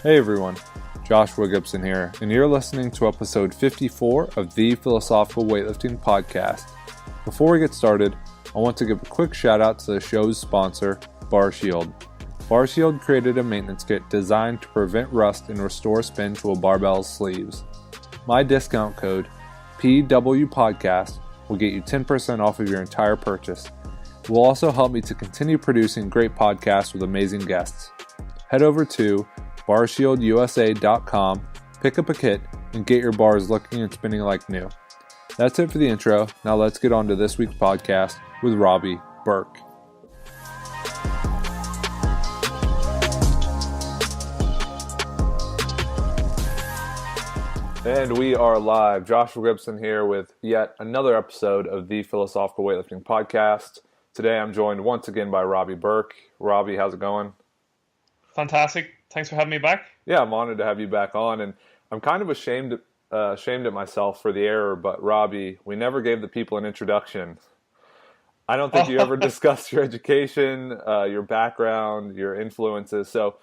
Hey everyone, Joshua Gibson here, and you're listening to episode 54 of the Philosophical Weightlifting Podcast. Before we get started, I want to give a quick shout out to the show's sponsor, Bar Shield. Bar Shield created a maintenance kit designed to prevent rust and restore spin to a barbell's sleeves. My discount code, PWPodcast, will get you 10% off of your entire purchase. It will also help me to continue producing great podcasts with amazing guests. Head over to barshieldUSA.com, pick up a kit, and get your bars looking and spinning like new. That's it for the intro. Now let's get on to this week's podcast with Robbie Bourke. And we are live. Joshua Gibson here with yet another episode of the Philosophical Weightlifting Podcast. Today I'm joined once again by Robbie Bourke. Robbie, how's it going? Fantastic. Thanks for having me back. Yeah, I'm honored to have you back on, and I'm kind of ashamed at myself for the error, but Robbie, we never gave the people an introduction. I don't think you ever discussed your education, your background, your influences. So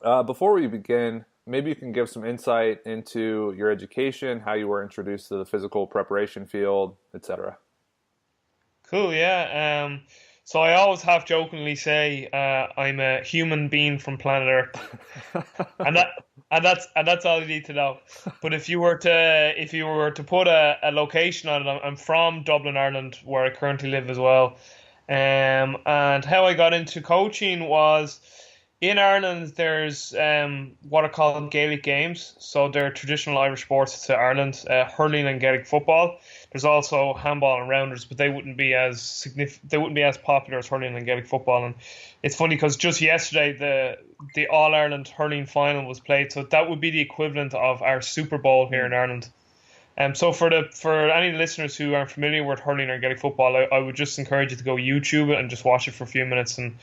before we begin, maybe you can give some insight into your education, how you were introduced to the physical preparation field, etc. Cool, yeah. So I always half-jokingly say I'm a human being from planet Earth, and that's all you need to know. But if you were to put a location on it, I'm from Dublin, Ireland, where I currently live as well. And how I got into coaching was, in Ireland, there's what are called Gaelic games. So they're traditional Irish sports to Ireland, hurling and Gaelic football. There's also handball and rounders, but they wouldn't be as popular as hurling and Gaelic football. And it's funny because just yesterday the All Ireland hurling final was played, so that would be the equivalent of our Super Bowl here in Ireland. So for any listeners who aren't familiar with hurling or Gaelic football, I would just encourage you to go YouTube it and just watch it for a few minutes. And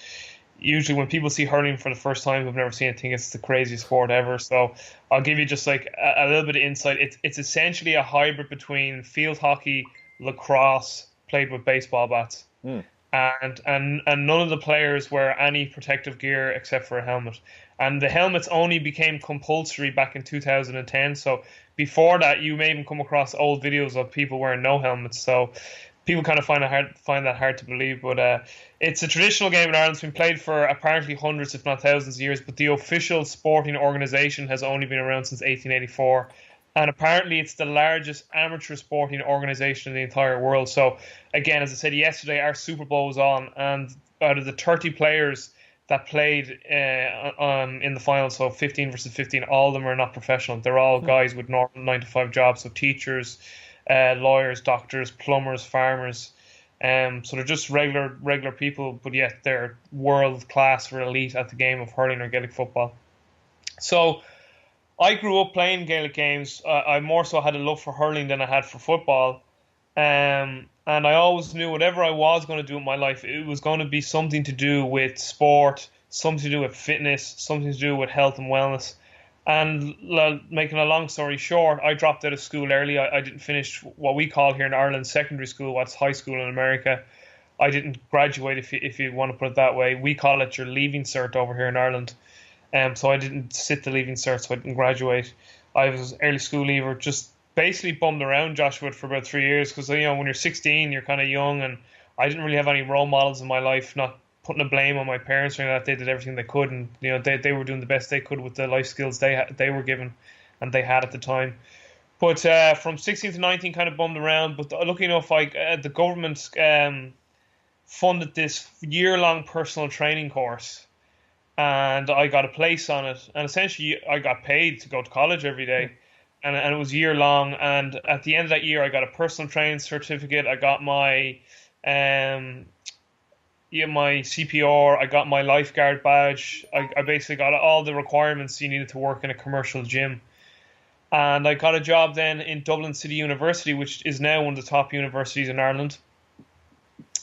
usually when people see hurling for the first time who've never seen it, think it's the craziest sport ever. So I'll give you just like a little bit of insight. It's essentially a hybrid between field hockey, lacrosse, played with baseball bats. And none of the players wear any protective gear except for a helmet. And the helmets only became compulsory back in 2010. So before that, you may even come across old videos of people wearing no helmets. So people kind of find that hard to believe, but it's a traditional game in Ireland. It's been played for apparently hundreds, if not thousands of years, but the official sporting organisation has only been around since 1884. And apparently it's the largest amateur sporting organisation in the entire world. So again, as I said yesterday, our Super Bowl was on, and out of the 30 players that played in the final, so 15 versus 15, all of them are not professional. They're all guys with normal 9-to-5 jobs, so teachers, lawyers, doctors, plumbers, farmers. So they're just regular people, but yet they're world class or elite at the game of hurling or Gaelic football. So I grew up playing Gaelic games. I more so had a love for hurling than I had for football. And I always knew whatever I was going to do in my life, it was going to be something to do with sport, something to do with fitness, something to do with health and wellness. And making a long story short, I dropped out of school early. I didn't finish what we call here in Ireland secondary school, what's high school in America. I didn't graduate, if you want to put it that way. We call it your leaving cert over here in Ireland. So I didn't sit the leaving cert, so I didn't graduate. I was an early school leaver, just basically bummed around Joshua for about 3 years because, when you're 16, you're kind of young, and I didn't really have any role models in my life, not putting a blame on my parents or anything like that. They did everything they could, and they were doing the best they could with the life skills they were given and they had at the time. But from 16 to 19, kind of bummed around. But lucky enough, the government funded this year-long personal training course, and I got a place on it. And essentially, I got paid to go to college every day, and it was year-long. And at the end of that year, I got a personal training certificate. I got my my CPR, I got my lifeguard badge. I basically got all the requirements you needed to work in a commercial gym. And I got a job then in Dublin City University, which is now one of the top universities in Ireland.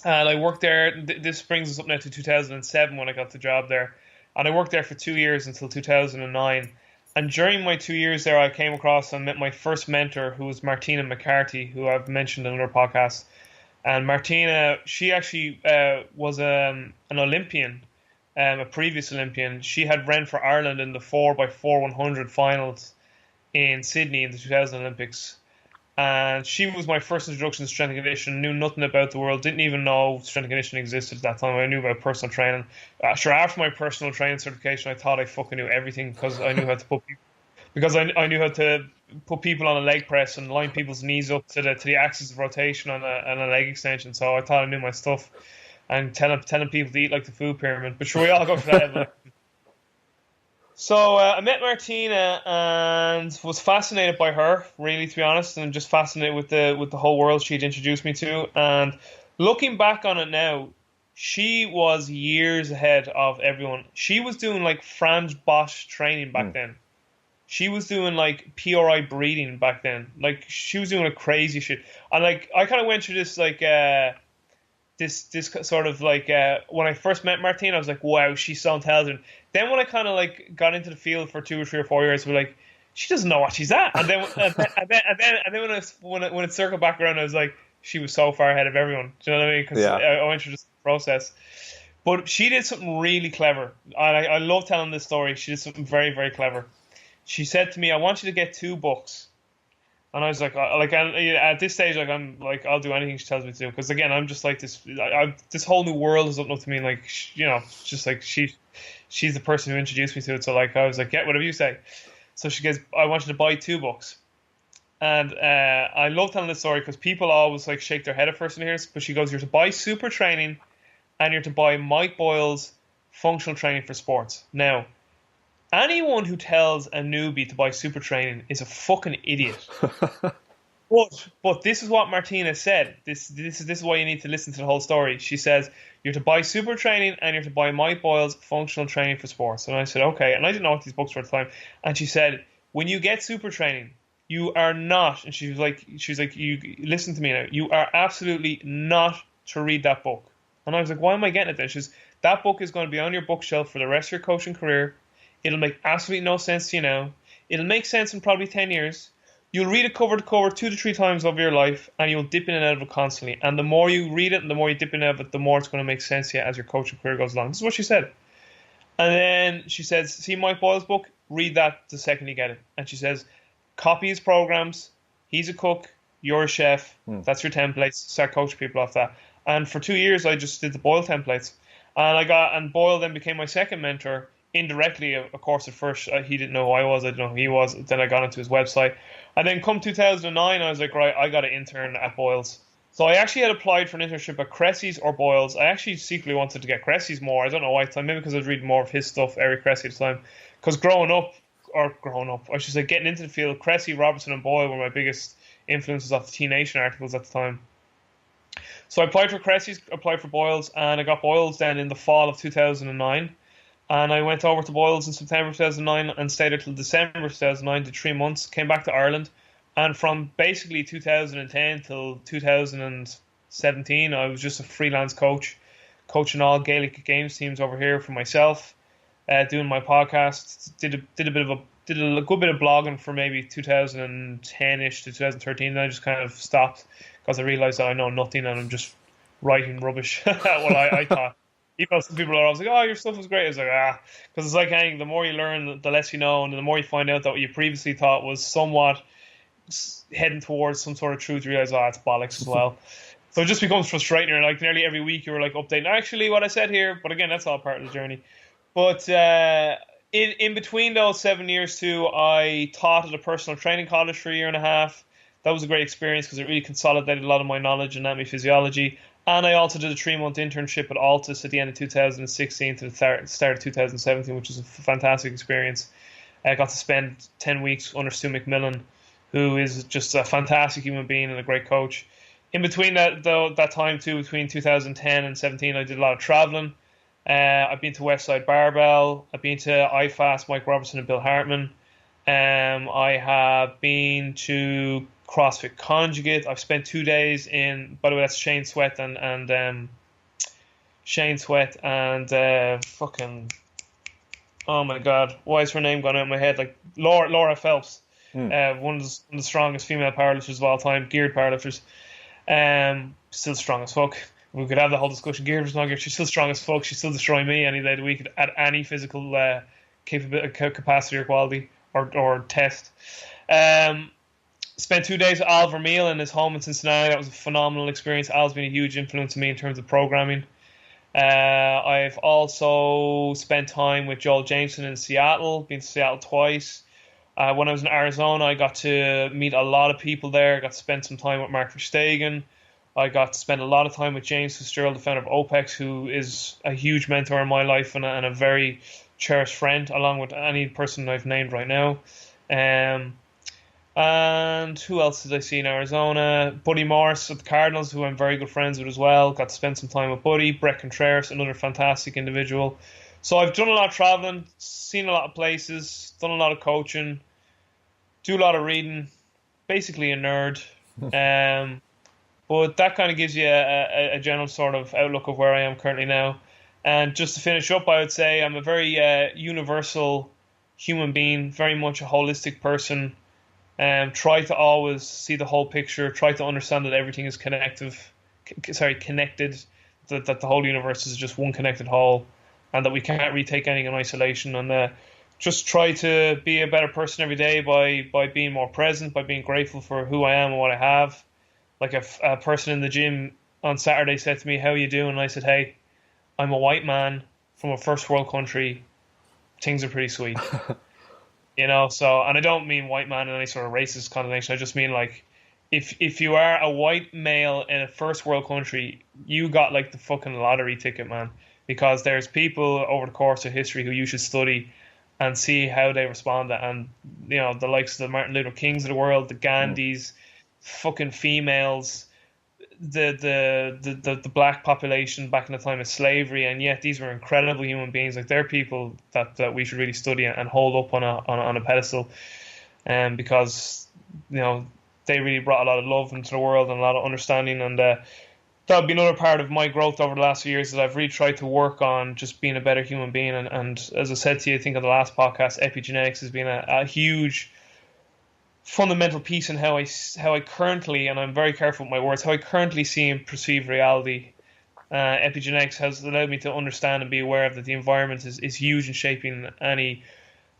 And I worked there. This brings us up now to 2007 when I got the job there. And I worked there for 2 years until 2009. And during my 2 years there, I came across and met my first mentor, who was Martina McCarthy, who I've mentioned in another podcast. And Martina, she actually was an Olympian a previous Olympian. She had ran for Ireland in the 4x4 100 finals in Sydney in the 2000 Olympics. And she was my first introduction to strength and conditioning. Knew nothing about the world. Didn't even know strength and conditioning existed at that time. I knew about personal training. Sure, after my personal training certification, I thought I fucking knew everything because I knew how to put people, because I knew how to put people on a leg press and line people's knees up to the axis of rotation on a leg extension. So I thought I knew my stuff, and telling people to eat like the food pyramid. But sure, we all go for that. So I met Martina and was fascinated by her, really, to be honest, and just fascinated with the whole world she'd introduced me to. And looking back on it now, she was years ahead of everyone. She was doing like Franz Bosch training back then. She was doing like PRI breathing back then. Like she was doing a crazy shit. And like I kind of went through this like this sort of like when I first met Martina, I was like, wow, she's so intelligent. Then when I kind of like got into the field for 2 or 3 or 4 years, we're like, she doesn't know what she's at. And then when it circled back around, I was like, she was so far ahead of everyone. Do you know what I mean? Because I went through this process. But she did something really clever. I love telling this story. She did something very, very clever. She said to me, I want you to get 2 books. And I was like at this stage, like I'm like, I'll do anything she tells me to do. Because again, I'm just like this. This whole new world is opening up to me. Like, you know, just like she's the person who introduced me to it. So like, I was like, yeah, whatever you say. So she goes, I want you to buy 2 books. And I love telling this story because people always like shake their head at first when they hear this. But she goes, you're to buy Super Training, and you're to buy Mike Boyle's Functional Training for Sports. Now, anyone who tells a newbie to buy Super Training is a fucking idiot. But this is what Martina said. This is why you need to listen to the whole story. She says, you're to buy Super Training and you're to buy Mike Boyle's Functional Training for Sports. And I said, okay. And I didn't know what these books were at the time. And she said, when you get Super Training, you are not, and she was like, you listen to me now, you are absolutely not to read that book. And I was like, why am I getting it then? She says, that book is going to be on your bookshelf for the rest of your coaching career. It'll make absolutely no sense to you now. It'll make sense in probably 10 years. You'll read it cover to cover 2 to 3 times over your life, and you'll dip in and out of it constantly. And the more you read it and the more you dip in and out of it, the more it's going to make sense to you as your coaching career goes along. This is what she said. And then she says, see Mike Boyle's book? Read that the second you get it. And she says, copy his programs. He's a cook. You're a chef. That's your templates. Start coaching people off that. And for 2 years, I just did the Boyle templates. And Boyle then became my second mentor. Indirectly, of course, at first he didn't know who I was, I didn't know who he was. Then I got into his website, and then come 2009, I was like, right, I got an intern at Boyle's. So I actually had applied for an internship at Cressy's or Boyle's. I actually secretly wanted to get Cressy's more. I don't know why at the time, maybe because I was reading more of his stuff, Eric Cressy at the time. Because growing up, I should say, getting into the field, Cressy, Robertson, and Boyle were my biggest influences of the T Nation articles at the time. So I applied for Cressy's, applied for Boyle's, and I got Boyle's then in the fall of 2009. And I went over to Boyle's in September 2009 and stayed until December 2009, did 3 months, came back to Ireland. And from basically 2010 till 2017, I was just a freelance coach, coaching all Gaelic Games teams over here for myself, doing my podcast, did a good bit of blogging for maybe 2010-ish to 2013. Then I just kind of stopped because I realised that I know nothing and I'm just writing rubbish. Well, I thought. Even though some people are always like, oh, your stuff was great. I was like, because it's like anything, the more you learn, the less you know, and the more you find out that what you previously thought was somewhat heading towards some sort of truth, you realize, it's bollocks as well. So it just becomes frustrating. And like nearly every week you were like updating, actually, what I said here. But again, that's all part of the journey. But in between those 7 years too, I taught at a personal training college for a year and a half. That was a great experience because it really consolidated a lot of my knowledge in anatomy physiology. And I also did a 3-month internship at Altus at the end of 2016 to the start of 2017, which was a fantastic experience. I got to spend 10 weeks under Stu McMillan, who is just a fantastic human being and a great coach. In between that time too, between 2010 and 17, I did a lot of traveling. I've been to Westside Barbell. I've been to IFAST, Mike Robertson and Bill Hartman. I have been to CrossFit Conjugate. I've spent 2 days in, by the way, that's Shane Sweat and fucking, oh my god, why is her name gone out of my head? Like Laura Phelps, one of the strongest female powerlifters of all time, geared powerlifters, still strong as fuck. We could have the whole discussion. Gear's not gear. She's still strong as fuck. She's still destroying me any day of the week at any physical capacity or quality or test. Spent 2 days with Al Vermeil in his home in Cincinnati. That was a phenomenal experience. Al's been a huge influence on me in terms of programming. I've also spent time with Joel Jameson in Seattle. Been to Seattle twice. When I was in Arizona, I got to meet a lot of people there. I got to spend some time with Mark Verstegen. I got to spend a lot of time with James Fitzgerald, the founder of OPEX, who is a huge mentor in my life and a very cherished friend, along with any person I've named right now. And who else did I see in Arizona? Buddy Morris of the Cardinals, who I'm very good friends with as well. Got to spend some time with Buddy. Brett Contreras, another fantastic individual. So I've done a lot of traveling, seen a lot of places, done a lot of coaching, do a lot of reading, basically a nerd. But that kind of gives you a general sort of outlook of where I am currently now. And just to finish up, I would say I'm a very universal human being, very much a holistic person. Try to always see the whole picture, try to understand that everything is connected, that the whole universe is just one connected whole, and that we can't really take anything in isolation. And just try to be a better person every day by being more present, by being grateful for who I am and what I have. Like a person in the gym on Saturday said to me, "How are you doing?" And I said, "Hey, I'm a white man from a first world country. Things are pretty sweet." So, and I don't mean white man in any sort of racist connotation. I just mean like, if you are a white male in a first world country, you got like the fucking lottery ticket, man. Because there's people over the course of history who you should study and see how they respond. And, the likes of the Martin Luther Kings of the world, the Gandhis, fucking females, the black population back in the time of slavery, and yet these were incredible human beings. Like, they're people that we should really study and hold up on a pedestal, because they really brought a lot of love into the world and a lot of understanding. And that would be another part of my growth over the last few years, that I've really tried to work on just being a better human being. And as I said to you, I think on the last podcast, epigenetics has been a huge fundamental piece in how I currently, and I'm very careful with my words, how I currently see and perceive reality. Epigenetics has allowed me to understand and be aware of that the environment is huge in shaping any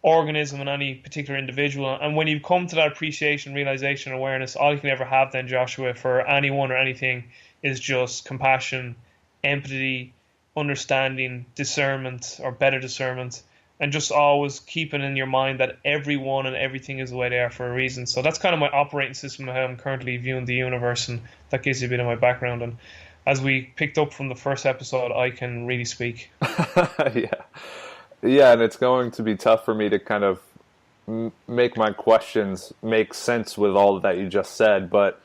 organism and any particular individual. And when you come to that appreciation, realization, awareness, all you can ever have then, Joshua, for anyone or anything is just compassion, empathy, understanding, discernment, or better discernment. And just always keeping in your mind that everyone and everything is the way they are for a reason. So that's kind of my operating system of how I'm currently viewing the universe, and that gives you a bit of my background. And as we picked up from the first episode, I can really speak. Yeah, and it's going to be tough for me to kind of make my questions make sense with all that you just said. But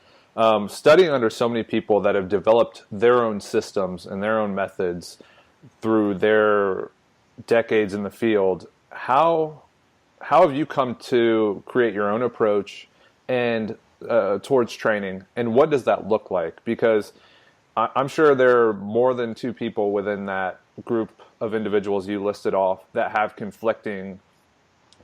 studying under so many people that have developed their own systems and their own methods through their decades in the field, how have you come to create your own approach and towards training, and what does that look like? Because I'm sure there are more than two people within that group of individuals you listed off that have conflicting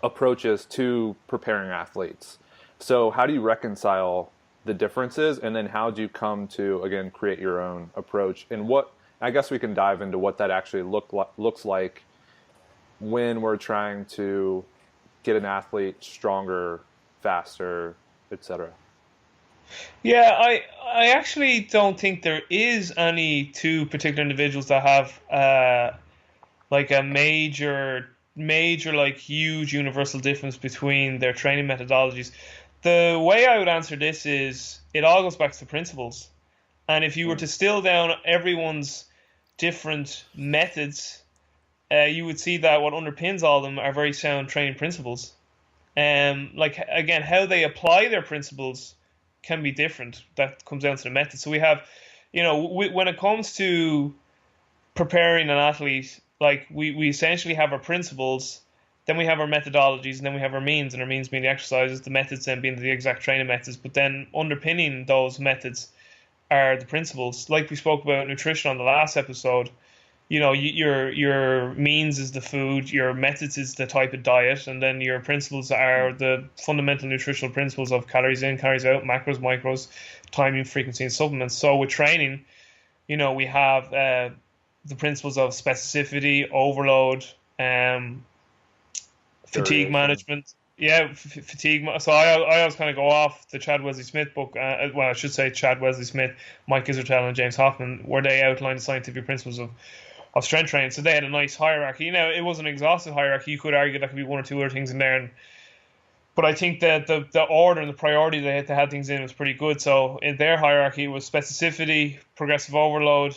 approaches to preparing athletes. So how do you reconcile the differences, and then how do you come to, again, create your own approach? And what, I guess we can dive into what that actually looks like when we're trying to get an athlete stronger, faster, etc. Yeah, I actually don't think there is any two particular individuals that have like a major like huge universal difference between their training methodologies. The way I would answer this is it all goes back to the principles. And if you were to distill down everyone's different methods, you would see that what underpins all of them are very sound training principles. Like, again, how they apply their principles can be different. That comes down to the method. So we have, when it comes to preparing an athlete, like we essentially have our principles, then we have our methodologies, and then we have our means, and our means being the exercises, the methods then being the exact training methods. But then underpinning those methods are the principles. Like we spoke about nutrition on the last episode, your means is the food, your methods is the type of diet, and then your principles are the fundamental nutritional principles of calories in, calories out, macros, micros, timing, frequency, and supplements. So with training, We have the principles of specificity, overload, fatigue management. Yeah, fatigue. So I always kind of go off the Chad Wesley Smith book. Well, I should say Chad Wesley Smith, Mike Isertel, and James Hoffman, where they outline the scientific principles of strength training. So they had a nice hierarchy. It wasn't an exhaustive hierarchy. You could argue that could be one or two other things in there. But I think that the order and the priority they had things in was pretty good. So in their hierarchy, it was specificity, progressive overload,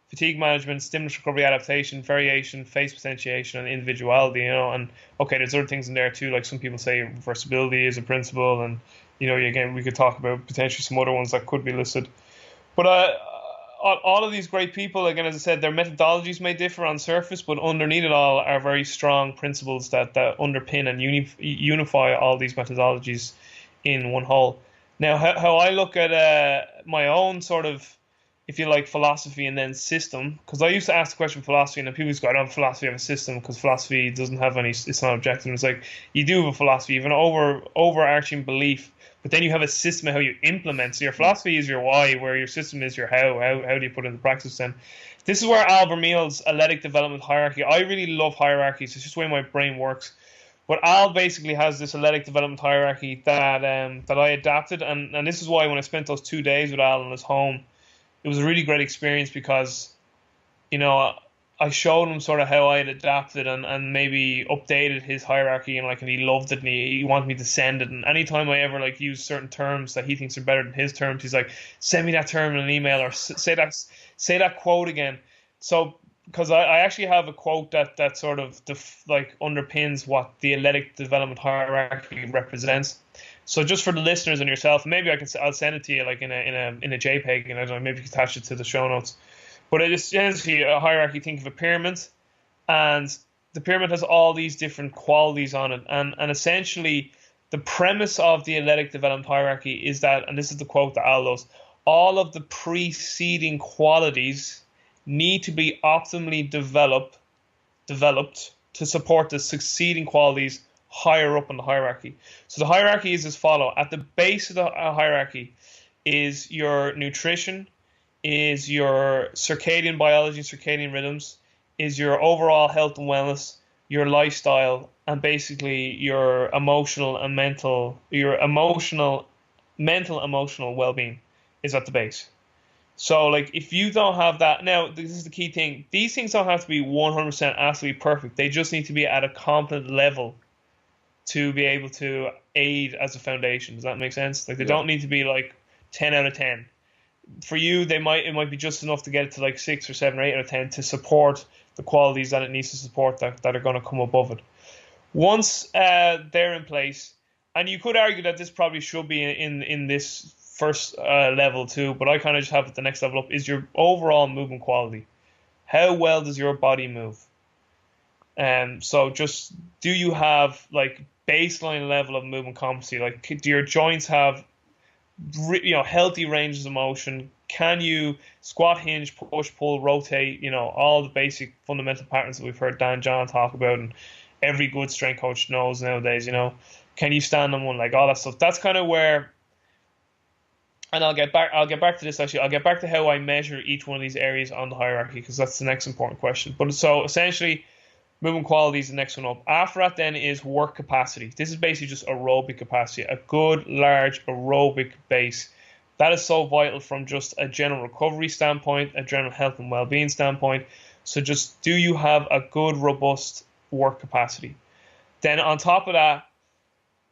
fatigue management, stimulus recovery adaptation, variation, phase potentiation, and individuality. And okay, there's other things in there too. Like some people say reversibility is a principle, and again we could talk about potentially some other ones that could be listed. But all of these great people, again, as I said, their methodologies may differ on surface, but underneath it all are very strong principles that underpin and unify all these methodologies in one whole. Now, how I look at my own sort of, if you like, philosophy and then system, because I used to ask the question philosophy, and then people used to go, I don't have philosophy, I have a system, because philosophy doesn't have any, it's not objective. It's like, you do have a philosophy, you have an overarching belief, but then you have a system of how you implement. So your philosophy is your why, where your system is your how. How do you put it into practice then? This is where Al Vermeil's athletic development hierarchy, I really love hierarchies, it's just the way my brain works. But Al basically has this athletic development hierarchy that I adapted, and this is why when I spent those 2 days with Al in his home, it was a really great experience because, I showed him sort of how I had adapted and maybe updated his hierarchy and he loved it and he wanted me to send it. And anytime I ever use certain terms that he thinks are better than his terms, he's like, send me that term in an email or say that quote again. So because I actually have a quote that sort of underpins what the athletic development hierarchy represents. So just for the listeners and yourself, maybe I'll send it to you in a JPEG, and I don't know, maybe you can attach it to the show notes. But it is essentially a hierarchy. Think of a pyramid, and the pyramid has all these different qualities on it. And essentially, the premise of the athletic development hierarchy is that, and this is the quote that Al does, all of the preceding qualities need to be optimally developed to support the succeeding qualities higher up in the hierarchy. So the hierarchy is as follows. At the base of the hierarchy is your nutrition, is your circadian biology, circadian rhythms, is your overall health and wellness, your lifestyle, and basically your emotional, mental, emotional well-being is at the base. So if you don't have that, now this is the key thing, these things don't have to be 100% absolutely perfect. They just need to be at a competent level to be able to aid as a foundation. Does that make sense? They don't need to be 10 out of 10. For you, it might be just enough to get it to 6 or 7 or 8 out of 10 to support the qualities that it needs to support that are going to come above it. Once they're in place, and you could argue that this probably should be in this first level too, but I kind of just have it the next level up, is your overall movement quality. How well does your body move? So just, do you have baseline level of movement competency? Do your joints have healthy ranges of motion? Can you squat, hinge, push, pull, rotate, all the basic fundamental patterns that we've heard Dan John talk about and every good strength coach knows nowadays? Can you stand on one leg, all that stuff? That's kind of where, and I'll get back to this actually. I'll get back to how I measure each one of these areas on the hierarchy, because that's the next important question. But so essentially, movement quality is the next one up. After that then is work capacity. This is basically just aerobic capacity, a good, large aerobic base. That is so vital from just a general recovery standpoint, a general health and well-being standpoint. So just, do you have a good, robust work capacity? Then on top of that,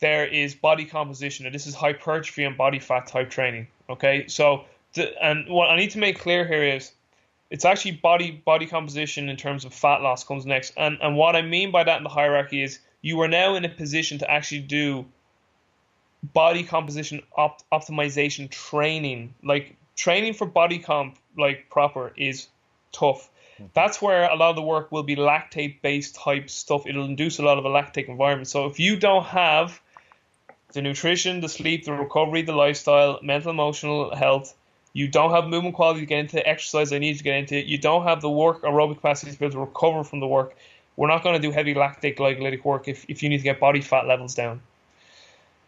there is body composition. And this is hypertrophy and body fat type training. Okay, so and what I need to make clear here is, it's actually body composition in terms of fat loss comes next. And what I mean by that in the hierarchy is, you are now in a position to actually do body composition optimization training. Training for body comp proper is tough. That's where a lot of the work will be lactate based type stuff. It'll induce a lot of a lactate environment. So if you don't have the nutrition, the sleep, the recovery, the lifestyle, mental, emotional health, you don't have movement quality to get into exercise I need to get into, you don't have the work aerobic capacity to be able to recover from the work, we're not going to do heavy lactate glycolytic work if you need to get body fat levels down.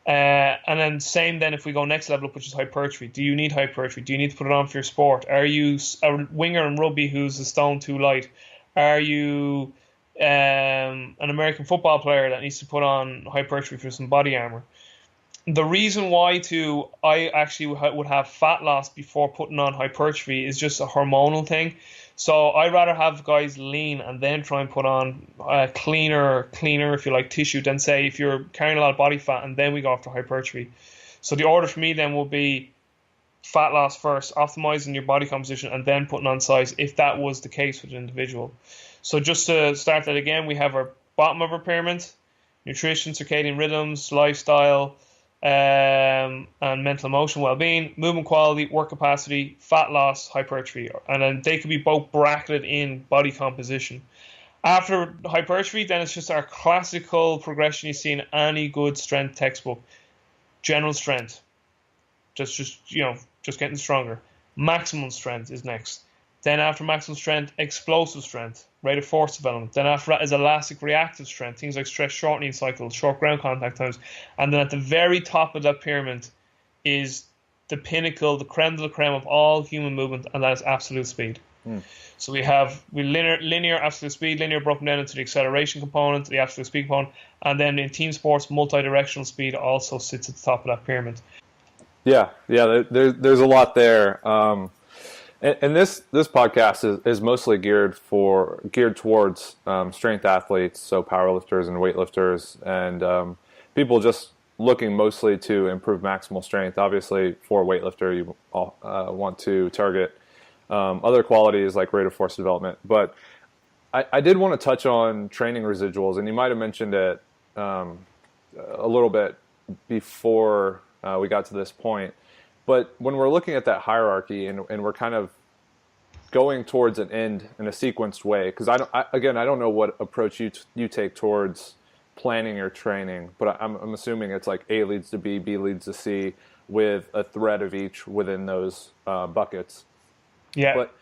And then same then if we go next level up, which is hypertrophy. Do you need hypertrophy? Do you need to put it on for your sport? Are you a winger in rugby who's a stone too light? Are you an American football player that needs to put on hypertrophy for some body armor? The reason why I actually would have fat loss before putting on hypertrophy is just a hormonal thing. So I'd rather have guys lean and then try and put on cleaner, if you like, tissue than say if you're carrying a lot of body fat and then we go after hypertrophy. So the order for me then will be fat loss first, optimizing your body composition, and then putting on size if that was the case with an individual. So just to start that again, we have our bottom of our pyramid: nutrition, circadian rhythms, lifestyle, and mental emotion well-being, movement quality, work capacity, fat loss, hypertrophy, and then they could be both bracketed in body composition. After hypertrophy, then it's just our classical progression you see in any good strength textbook. General strength, just getting stronger. Maximum strength is next. Then after maximum strength, explosive strength, rate of force development. Then after that is elastic reactive strength, things like stress shortening cycles, short ground contact times. And then at the very top of that pyramid is the pinnacle, the creme de la creme of all human movement, and that is absolute speed. So we have linear absolute speed, linear broken down into the acceleration component, the absolute speed component, and then in team sports, multi-directional speed also sits at the top of that pyramid. Yeah, there's a lot there. And this podcast is mostly geared towards strength athletes, so powerlifters and weightlifters, and people just looking mostly to improve maximal strength. Obviously, for a weightlifter, you want to target other qualities like rate of force development. But I did want to touch on training residuals, and you might have mentioned it a little bit before we got to this point. But when we're looking at that hierarchy and we're kind of going towards an end in a sequenced way, because I don't know what approach you take towards planning your training, but I'm assuming it's like A leads to B, B leads to C, with a thread of each within those buckets. Yeah. But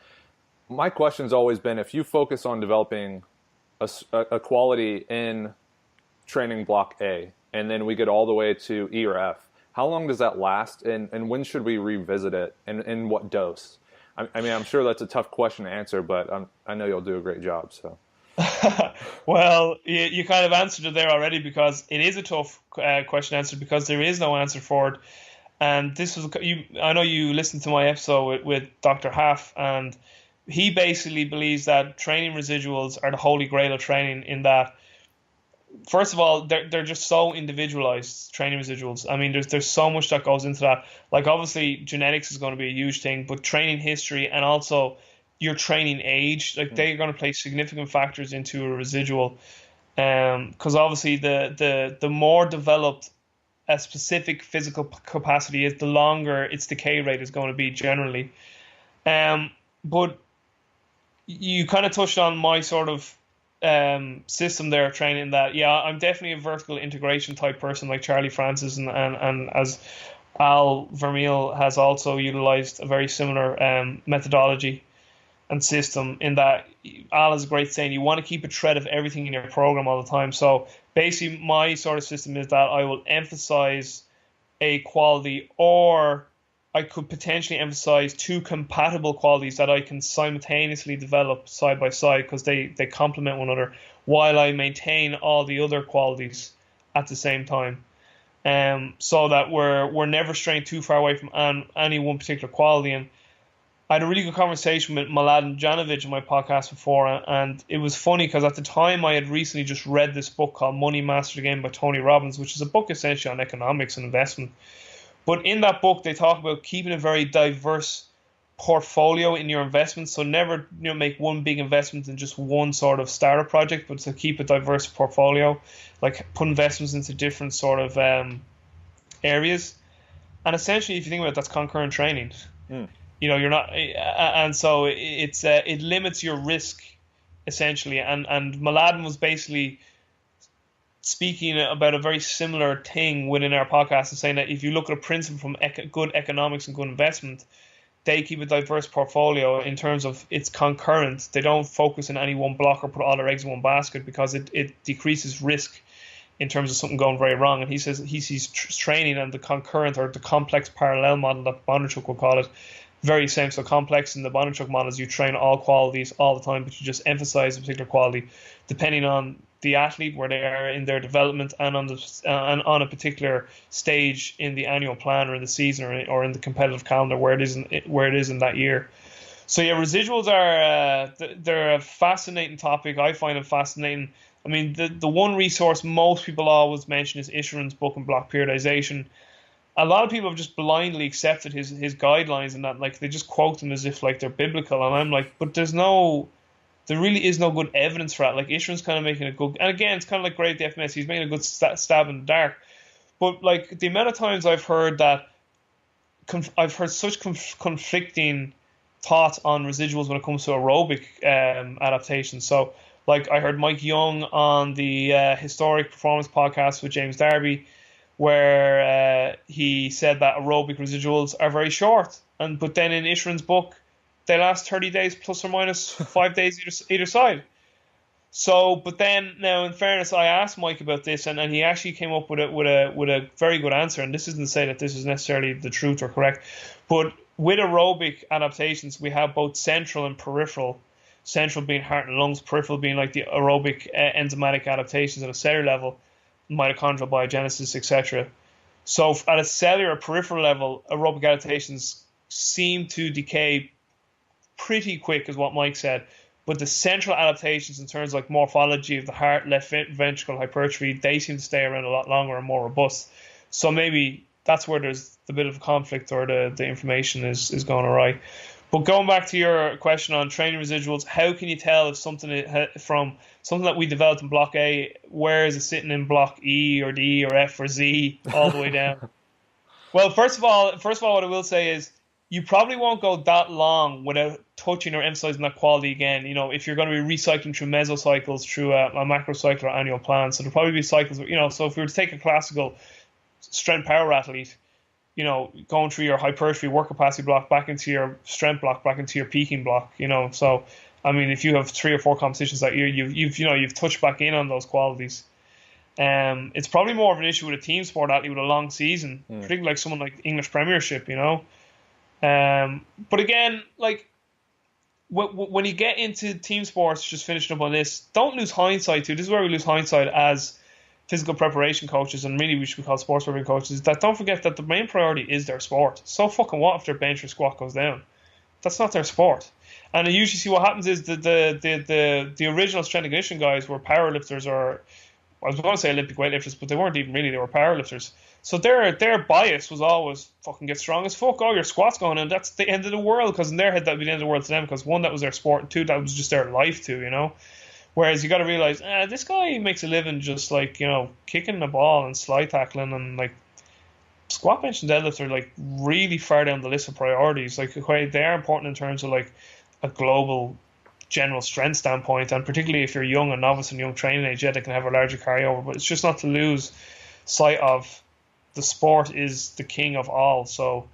my question's always been, if you focus on developing a quality in training block A, and then we get all the way to E or F, how long does that last, and when should we revisit it, and in what dose? I mean, I'm sure that's a tough question to answer, but I know you'll do a great job. So, well, you kind of answered it there already, because it is a tough question to answer, because there is no answer for it. And this was I know you listened to my episode with Dr. Half, and he basically believes that training residuals are the holy grail of training, in that, first of all, they're just so individualized, training residuals. I mean, there's so much that goes into that. Like, obviously, genetics is going to be a huge thing, but training history and also your training age, like they're going to play significant factors into a residual. Because obviously, the more developed a specific physical capacity is, the longer its decay rate is going to be generally. But you kind of touched on my sort of system there of training, that I'm definitely a vertical integration type person, like Charlie Francis, and as Al Vermeil has also utilized a very similar methodology and system, in that Al has a great saying, you want to keep a thread of everything in your program all the time. So basically my sort of system is that I will emphasize a quality, or I could potentially emphasize two compatible qualities that I can simultaneously develop side by side, because they complement one another, while I maintain all the other qualities at the same time. So that we're never straying too far away from any one particular quality. And I had a really good conversation with Mladen Janovic in my podcast before, and it was funny because at the time I had recently just read this book called Money Mastered Again by Tony Robbins, which is a book essentially on economics and investment. But in that book, they talk about keeping a very diverse portfolio in your investments. So never make one big investment in just one sort of startup project, but to keep a diverse portfolio, like put investments into different sort of areas. And essentially, if you think about it, that's concurrent training. You're not, and so it limits your risk essentially. And Mladen was basically speaking about a very similar thing within our podcast, and saying that if you look at a principle from good economics and good investment, they keep a diverse portfolio in terms of it's concurrent. They don't focus on any one block or put all their eggs in one basket, because it decreases risk in terms of something going very wrong. And he says he sees training and the concurrent or the complex parallel model that Bondarchuk would call it very same. So complex in the Bondarchuk model is you train all qualities all the time, but you just emphasize a particular quality depending on the athlete, where they are in their development, and on a particular stage in the annual plan or in the season or in the competitive calendar where it is in that year. So yeah, residuals are they're a fascinating topic. I find it fascinating. I mean, the one resource most people always mention is Isheron's book and block periodization. A lot of people have just blindly accepted his guidelines and that, like, they just quote them as if like they're biblical, and I'm like, but there really is no good evidence for that. Like, Isheron's kind of making a good, and again, it's kind of like Great FMS, he's making a good stab in the dark. But like, the amount of times I've heard that, I've heard such conflicting thoughts on residuals when it comes to aerobic adaptations. So, like, I heard Mike Young on the Historic Performance podcast with James Darby, where he said that aerobic residuals are very short, but then in Isheron's book, they last 30 days plus or minus 5 days either side. So, but then now, in fairness, I asked Mike about this, and he actually came up with a very good answer. And this isn't to say that this is necessarily the truth or correct, but with aerobic adaptations, we have both central and peripheral. Central being heart and lungs, peripheral being like the aerobic enzymatic adaptations at a cellular level, mitochondrial biogenesis, etc. So at a cellular peripheral level, aerobic adaptations seem to decay pretty quick, is what Mike said. But the central adaptations in terms of like morphology of the heart, left ventricle hypertrophy, they seem to stay around a lot longer and more robust. So maybe that's where there's the bit of conflict, or the information is going awry. But going back to your question on training residuals, how can you tell if something from something that we developed in block A, where is it sitting in block E or D or F or Z all the way down? Well, first of all, what I will say is you probably won't go that long without touching or emphasizing that quality again. You know, if you're going to be recycling through mesocycles, through a macrocycle or annual plan, so there'll probably be cycles. You know, so if we were to take a classical strength power athlete, you know, going through your hypertrophy work capacity block back into your strength block, back into your peaking block, you know. So, I mean, if you have 3 or 4 competitions that year, you've touched back in on those qualities. It's probably more of an issue with a team sport athlete with a long season, particularly like someone like English Premiership, you know. But again, like when you get into team sports, just finishing up on this, don't lose hindsight too. This is where we lose hindsight as physical preparation coaches, and really we should be called sports preparation coaches, that don't forget that the main priority is their sport. So fucking what if their bench or squat goes down? That's not their sport. And I usually see what happens is the original strength and conditioning guys were powerlifters, or I was going to say Olympic weightlifters, but they weren't even really, they were powerlifters. So their bias was always fucking get strong as fuck. Oh, your squat's going in, that's the end of the world, because in their head that would be the end of the world to them, because one, that was their sport, and two, that was just their life too, you know. Whereas you got to realize, this guy makes a living just like, you know, kicking the ball and slide tackling, and like squat, bench, and deadlift are like really far down the list of priorities. Like they are important in terms of like a global general strength standpoint, and particularly if you're young and novice and young training age, they can have a larger carryover. But it's just not to lose sight of the sport is the king of all. So,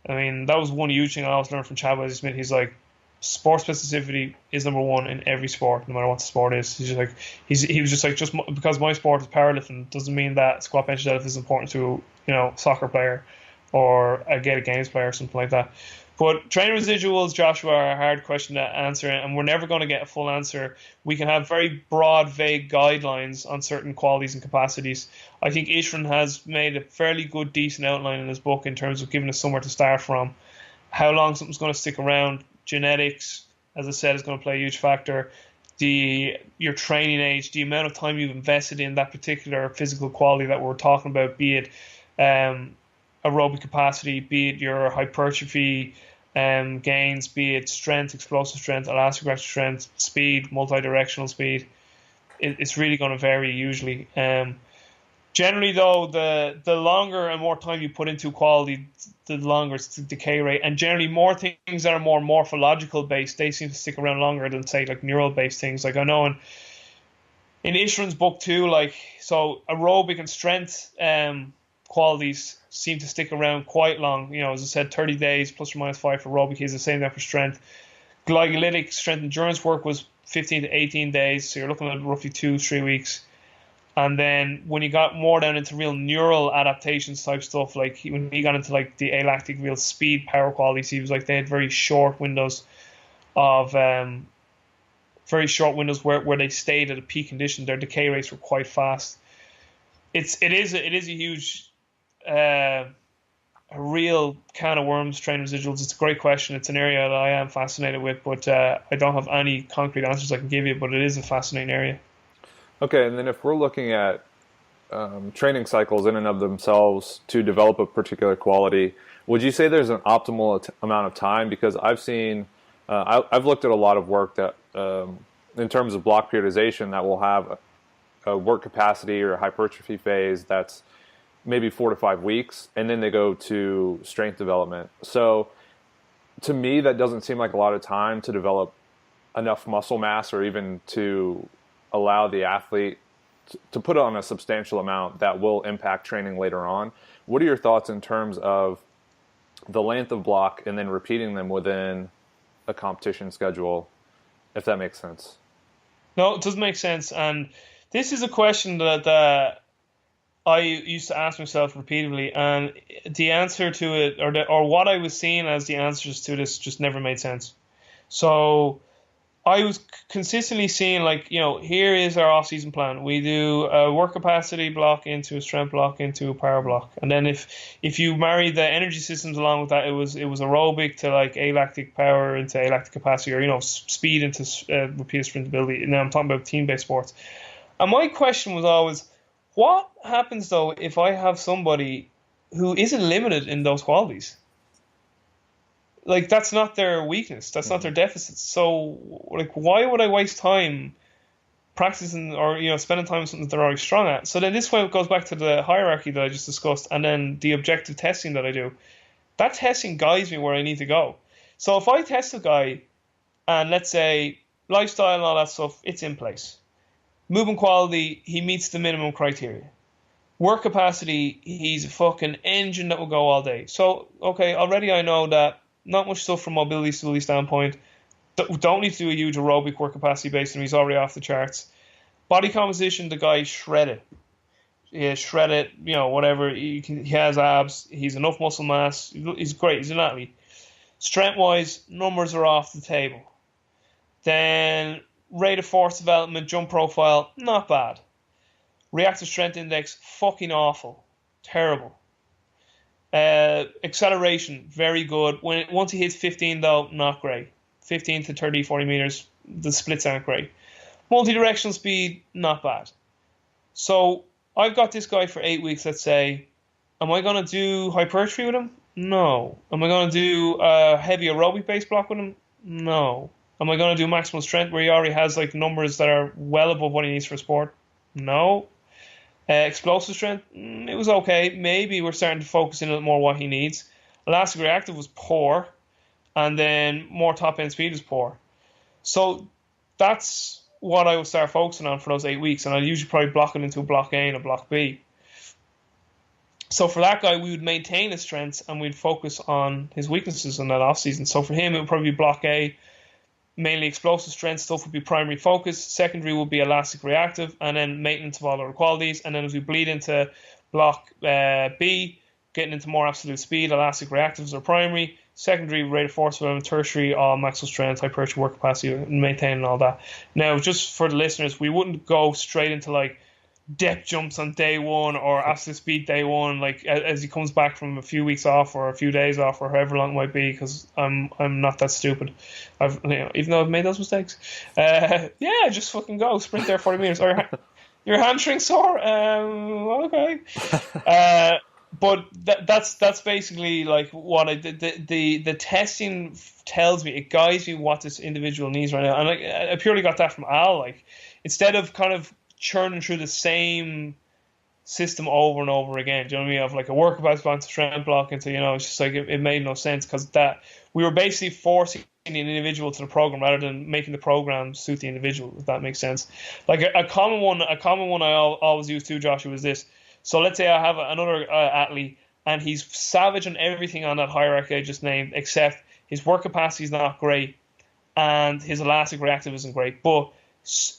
I mean, that was one huge thing I always learned from Chad Wesley Smith. He's like, sport specificity is number one in every sport, no matter what the sport is. He's just like, he was just like, just because my sport is powerlifting doesn't mean that squat, bench, deadlift is important to, you know, soccer player or a Gaelic games player or something like that. But training residuals, Joshua, are a hard question to answer, and we're never going to get a full answer. We can have very broad, vague guidelines on certain qualities and capacities. I think Isheron has made a fairly good, decent outline in his book in terms of giving us somewhere to start from. How long something's going to stick around, genetics, as I said, is going to play a huge factor. Your training age, the amount of time you've invested in that particular physical quality that we're talking about, be it aerobic capacity, be it your hypertrophy gains, be it strength, explosive strength, elastic reaction strength, speed, multi-directional speed. It's really going to vary usually. Generally, though, the longer and more time you put into quality, the longer its decay rate. And generally, more things that are more morphological based, they seem to stick around longer than, say, like neural based things. Like I know in Isheron's book too, like, so aerobic and strength qualities seem to stick around quite long. You know, as I said, 30 days plus or minus 5 for aerobic is the same there for strength. Glycolytic strength endurance work was 15 to 18 days, so you're looking at roughly 2-3 weeks. And then when you got more down into real neural adaptations type stuff, like when he got into like the alactic real speed power qualities, he was like they had very short windows of where they stayed at a peak condition. Their decay rates were quite fast. It is a huge a real can of worms, training residuals. It's a great question. It's an area that I am fascinated with, but I don't have any concrete answers I can give you, but it is a fascinating area. Okay, and then if we're looking at training cycles in and of themselves to develop a particular quality, would you say there's an optimal amount of time? Because I've seen, I've looked at a lot of work that, in terms of block periodization, that will have a work capacity or a hypertrophy phase that's maybe 4 to 5 weeks, and then they go to strength development. So to me, that doesn't seem like a lot of time to develop enough muscle mass or even to allow the athlete to put on a substantial amount that will impact training later on. What are your thoughts in terms of the length of block and then repeating them within a competition schedule, if that makes sense? No, it does make sense. And this is a question that I used to ask myself repeatedly, and the answer to it, or what I was seeing as the answers to this, just never made sense. So I was consistently seeing, like, here is our off-season plan. We do a work capacity block into a strength block into a power block, and then if you marry the energy systems along with that, it was aerobic to like alactic power into alactic capacity, or speed into repeated sprintability. Now I'm talking about team-based sports, and my question was always, what happens though if I have somebody who isn't limited in those qualities? Like, that's not their weakness. That's not their deficit. So, like, why would I waste time practicing or, spending time on something that they're already strong at? So then this way it goes back to the hierarchy that I just discussed, and then the objective testing that I do. That testing guides me where I need to go. So if I test a guy and let's say lifestyle and all that stuff, it's in place. Movement quality, he meets the minimum criteria. Work capacity, he's a fucking engine that will go all day. So, okay, already I know that not much stuff from mobility stability standpoint. Don't need to do a huge aerobic work capacity based on him. He's already off the charts. Body composition, the guy shredded. Yeah, shredded, whatever. He has abs. He's enough muscle mass. He's great. He's an athlete. Strength-wise, numbers are off the table. Then rate of force development, jump profile, not bad. Reactive strength index, fucking awful. Terrible. Acceleration, very good. Once he hits 15 though, not great. 15 to 30, 40 meters, the splits aren't great. Multi-directional speed, not bad. So I've got this guy for 8 weeks, let's say. Am I going to do hypertrophy with him? No. Am I going to do a heavy aerobic based block with him? No. Am I going to do maximal strength where he already has like numbers that are well above what he needs for sport? No. Explosive strength, it was okay. Maybe we're starting to focus in a little more what he needs. Elastic reactive was poor, and then more top end speed was poor. So that's what I would start focusing on for those 8 weeks, and I'd usually probably block it into a block A and a block B. So for that guy, we would maintain his strengths and we'd focus on his weaknesses in that off season. So for him, it would probably be block A. Mainly explosive strength stuff would be primary focus. Secondary would be elastic reactive, and then maintenance of all other qualities. And then as we bleed into block B, getting into more absolute speed, elastic reactives are primary. Secondary, rate of force development. Tertiary, all maximal strength, hypertrophy, work capacity, and maintaining all that. Now, just for the listeners, we wouldn't go straight into like depth jumps on day one or absolute speed day one, like as he comes back from a few weeks off or a few days off or however long it might be, because I'm not that stupid. Even though I've made those mistakes. Just fucking go sprint there 40 meters. Or your hamstring sore? Okay. But that's basically like what I did. The testing tells me, it guides me what this individual needs right now, and I purely got that from Al. Like, instead of kind of churning through the same system over and over again. Do you know what I mean? Of like a work capacity block to strength block into, it's just like it made no sense, because that we were basically forcing the individual to the program rather than making the program suit the individual, if that makes sense. Like a common one I always use too, Joshua, is this. So let's say I have another athlete and he's savage on everything on that hierarchy I just named, except his work capacity is not great and his elastic reactive isn't great, but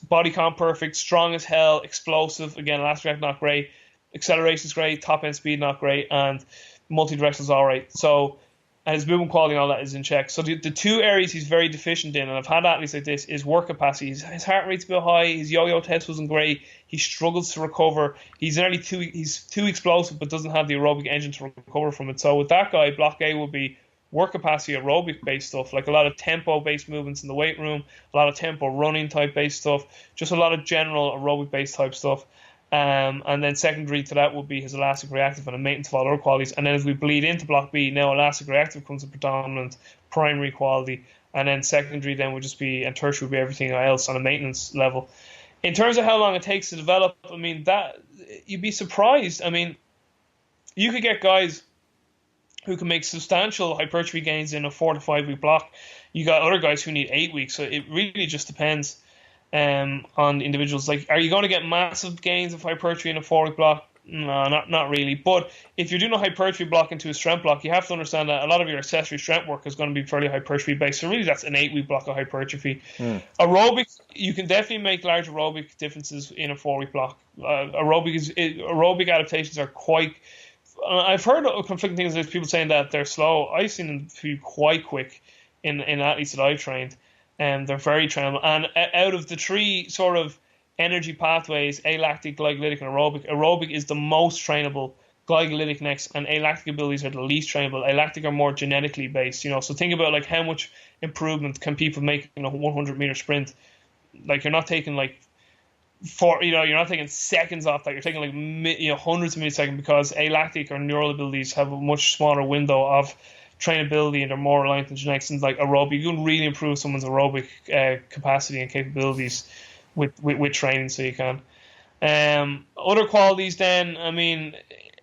body comp perfect, strong as hell, explosive. Again, elastic react not great, acceleration's great, top end speed not great, and multi-directional's all right. So, and his movement quality and all that is in check. So the two areas he's very deficient in, and I've had athletes like this, is work capacity. His heart rate's a bit high. His yo-yo test wasn't great. He struggles to recover. He's too explosive, but doesn't have the aerobic engine to recover from it. So with that guy, block A would be work capacity, aerobic based stuff, like a lot of tempo based movements in the weight room, a lot of tempo running type based stuff, just a lot of general aerobic based type stuff. And then secondary to that would be his elastic reactive and a maintenance of all other qualities. And then as we bleed into block B, now elastic reactive becomes a predominant primary quality, and then secondary then would just be, and tertiary would be everything else on a maintenance level. In terms of how long it takes to develop, I mean, that you'd be surprised. I mean, you could get guys who can make substantial hypertrophy gains in a 4 to 5 week block. You got other guys who need 8 weeks. So it really just depends on individuals. Like, are you going to get massive gains of hypertrophy in a 4 week block? No, not really. But if you're doing a hypertrophy block into a strength block, you have to understand that a lot of your accessory strength work is going to be fairly hypertrophy based. So really, that's an 8 week block of hypertrophy. Aerobic, you can definitely make large aerobic differences in a 4 week block. Aerobic adaptations are quite. I've heard of conflicting things. There's people saying that they're slow. I've seen them be quite quick in athletes that I've trained, and they're very trainable. And out of the three sort of energy pathways, alactic, glycolytic, and aerobic is the most trainable. Glycolytic next, and alactic abilities are the least trainable. Alactic are more genetically based, you know. So think about like how much improvement can people make in a 100 meter sprint. Like, you're not taking like you're not taking seconds off that. You're taking like hundreds of milliseconds, because alactic or neural abilities have a much smaller window of trainability and they're more reliant on genetics. And like aerobic, you can really improve someone's aerobic capacity and capabilities with training, so you can. Other qualities then, I mean,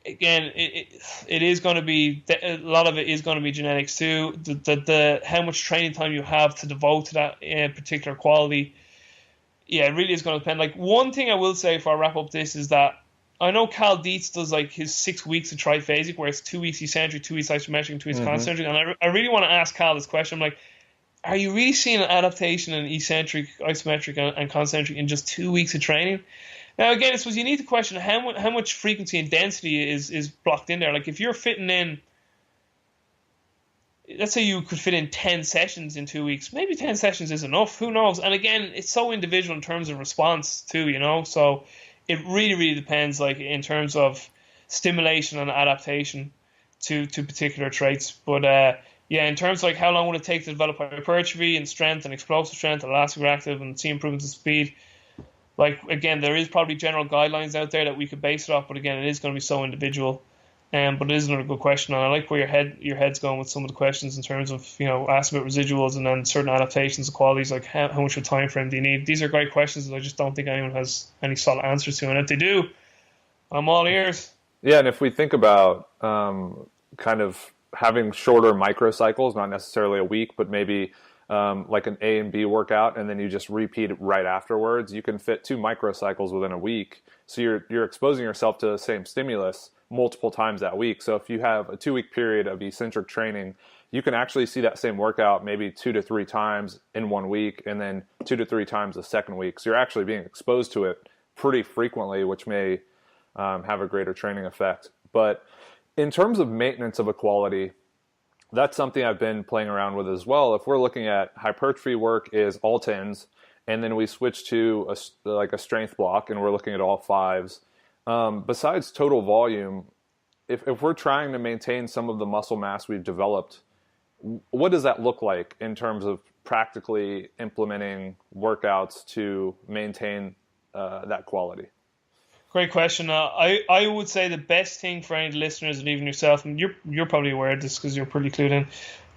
again, it is going to be, a lot of it is going to be genetics too. The how much training time you have to devote to that particular quality, yeah, it really is going to depend. Like, one thing I will say before I wrap up this is that I know Cal Dietz does like his 6 weeks of triphasic, where it's 2 weeks eccentric, 2 weeks isometric, and 2 weeks concentric. And I really want to ask Cal this question. I'm like, are you really seeing an adaptation in eccentric, isometric, and concentric in just 2 weeks of training? Now, again, I suppose you need to question how much frequency and density is blocked in there. Like, if you're fitting in, let's say you could fit in 10 sessions in 2 weeks, maybe 10 sessions is enough. Who knows? And again, it's so individual in terms of response too, you know? So it really, really depends, like, in terms of stimulation and adaptation to particular traits. But yeah, in terms of like how long would it take to develop hypertrophy and strength and explosive strength and elastic reactive and see improvements in speed, like, again, there is probably general guidelines out there that we could base it off, but again, it is going to be so individual. But it is another good question, and I like where your head's going with some of the questions in terms of, you know, asking about residuals and then certain adaptations of qualities, like how much of a time frame do you need? These are great questions that I just don't think anyone has any solid answers to, and if they do, I'm all ears. Yeah, and if we think about kind of having shorter microcycles, not necessarily a week, but maybe like an A and B workout, and then you just repeat it right afterwards, you can fit 2 microcycles within a week. So you're exposing yourself to the same stimulus multiple times that week. So if you have a 2 week period of eccentric training, you can actually see that same workout maybe 2 to 3 times in 1 week, and then 2 to 3 times the second week. So you're actually being exposed to it pretty frequently, which may have a greater training effect. But in terms of maintenance of a quality, that's something I've been playing around with as well. If we're looking at hypertrophy work is all 10s, and then we switch to a strength block and we're looking at all 5s. Besides total volume, if we're trying to maintain some of the muscle mass we've developed, what does that look like in terms of practically implementing workouts to maintain that quality? Great question. I would say the best thing for any listeners, and even yourself, and you're probably aware of this because you're pretty clued in.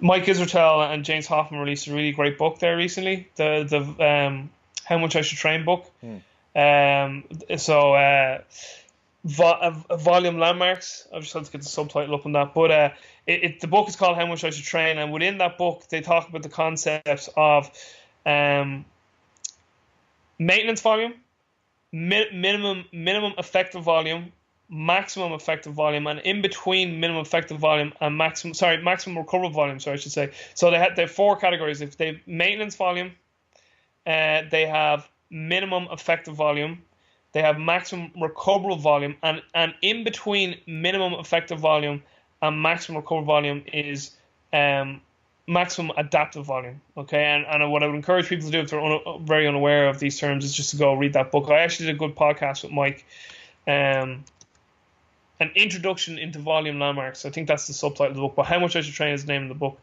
Mike Israetel and James Hoffman released a really great book there recently, the How Much I Should Train book. Volume landmarks. I've just had to get the subtitle up on that, but the book is called How Much I Should Train, and within that book they talk about the concepts of maintenance volume, minimum effective volume, maximum effective volume, and in between minimum effective volume and maximum recoverable volume. I should say. So they have 4 categories. If they have maintenance volume, they have minimum effective volume, they have maximum recoverable volume, and in between minimum effective volume and maximum recoverable volume is maximum adaptive volume. Okay, and what I would encourage people to do if they're very unaware of these terms is just to go read that book. I actually did a good podcast with Mike, an introduction into volume landmarks. I think that's the subtitle of the book, but How Much I Should Train is the name of the book.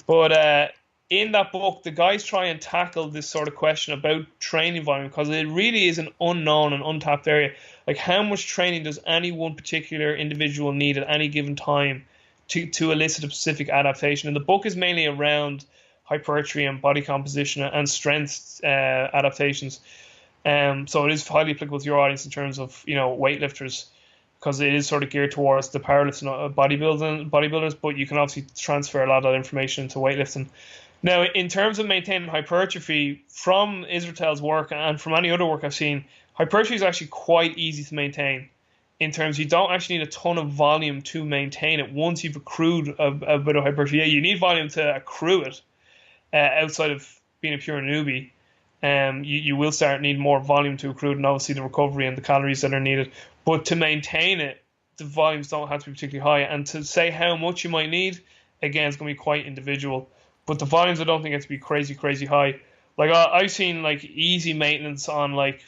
But in that book, the guys try and tackle this sort of question about training volume, because it really is an unknown and untapped area. Like, how much training does any one particular individual need at any given time to elicit a specific adaptation? And the book is mainly around hypertrophy and body composition and strength adaptations. So it is highly applicable to your audience in terms of, weightlifters, because it is sort of geared towards the powerlifting bodybuilders, but you can obviously transfer a lot of that information into weightlifting. Now, in terms of maintaining hypertrophy, from Israel's work and from any other work I've seen, hypertrophy is actually quite easy to maintain. In terms, you don't actually need a ton of volume to maintain it once you've accrued a bit of hypertrophy. Yeah, you need volume to accrue it outside of being a pure newbie. You will start need more volume to accrue, and obviously the recovery and the calories that are needed. But to maintain it, the volumes don't have to be particularly high. And to say how much you might need, again, it's going to be quite individual. But the volumes, I don't think it's to be crazy high. Like, I've seen like easy maintenance on like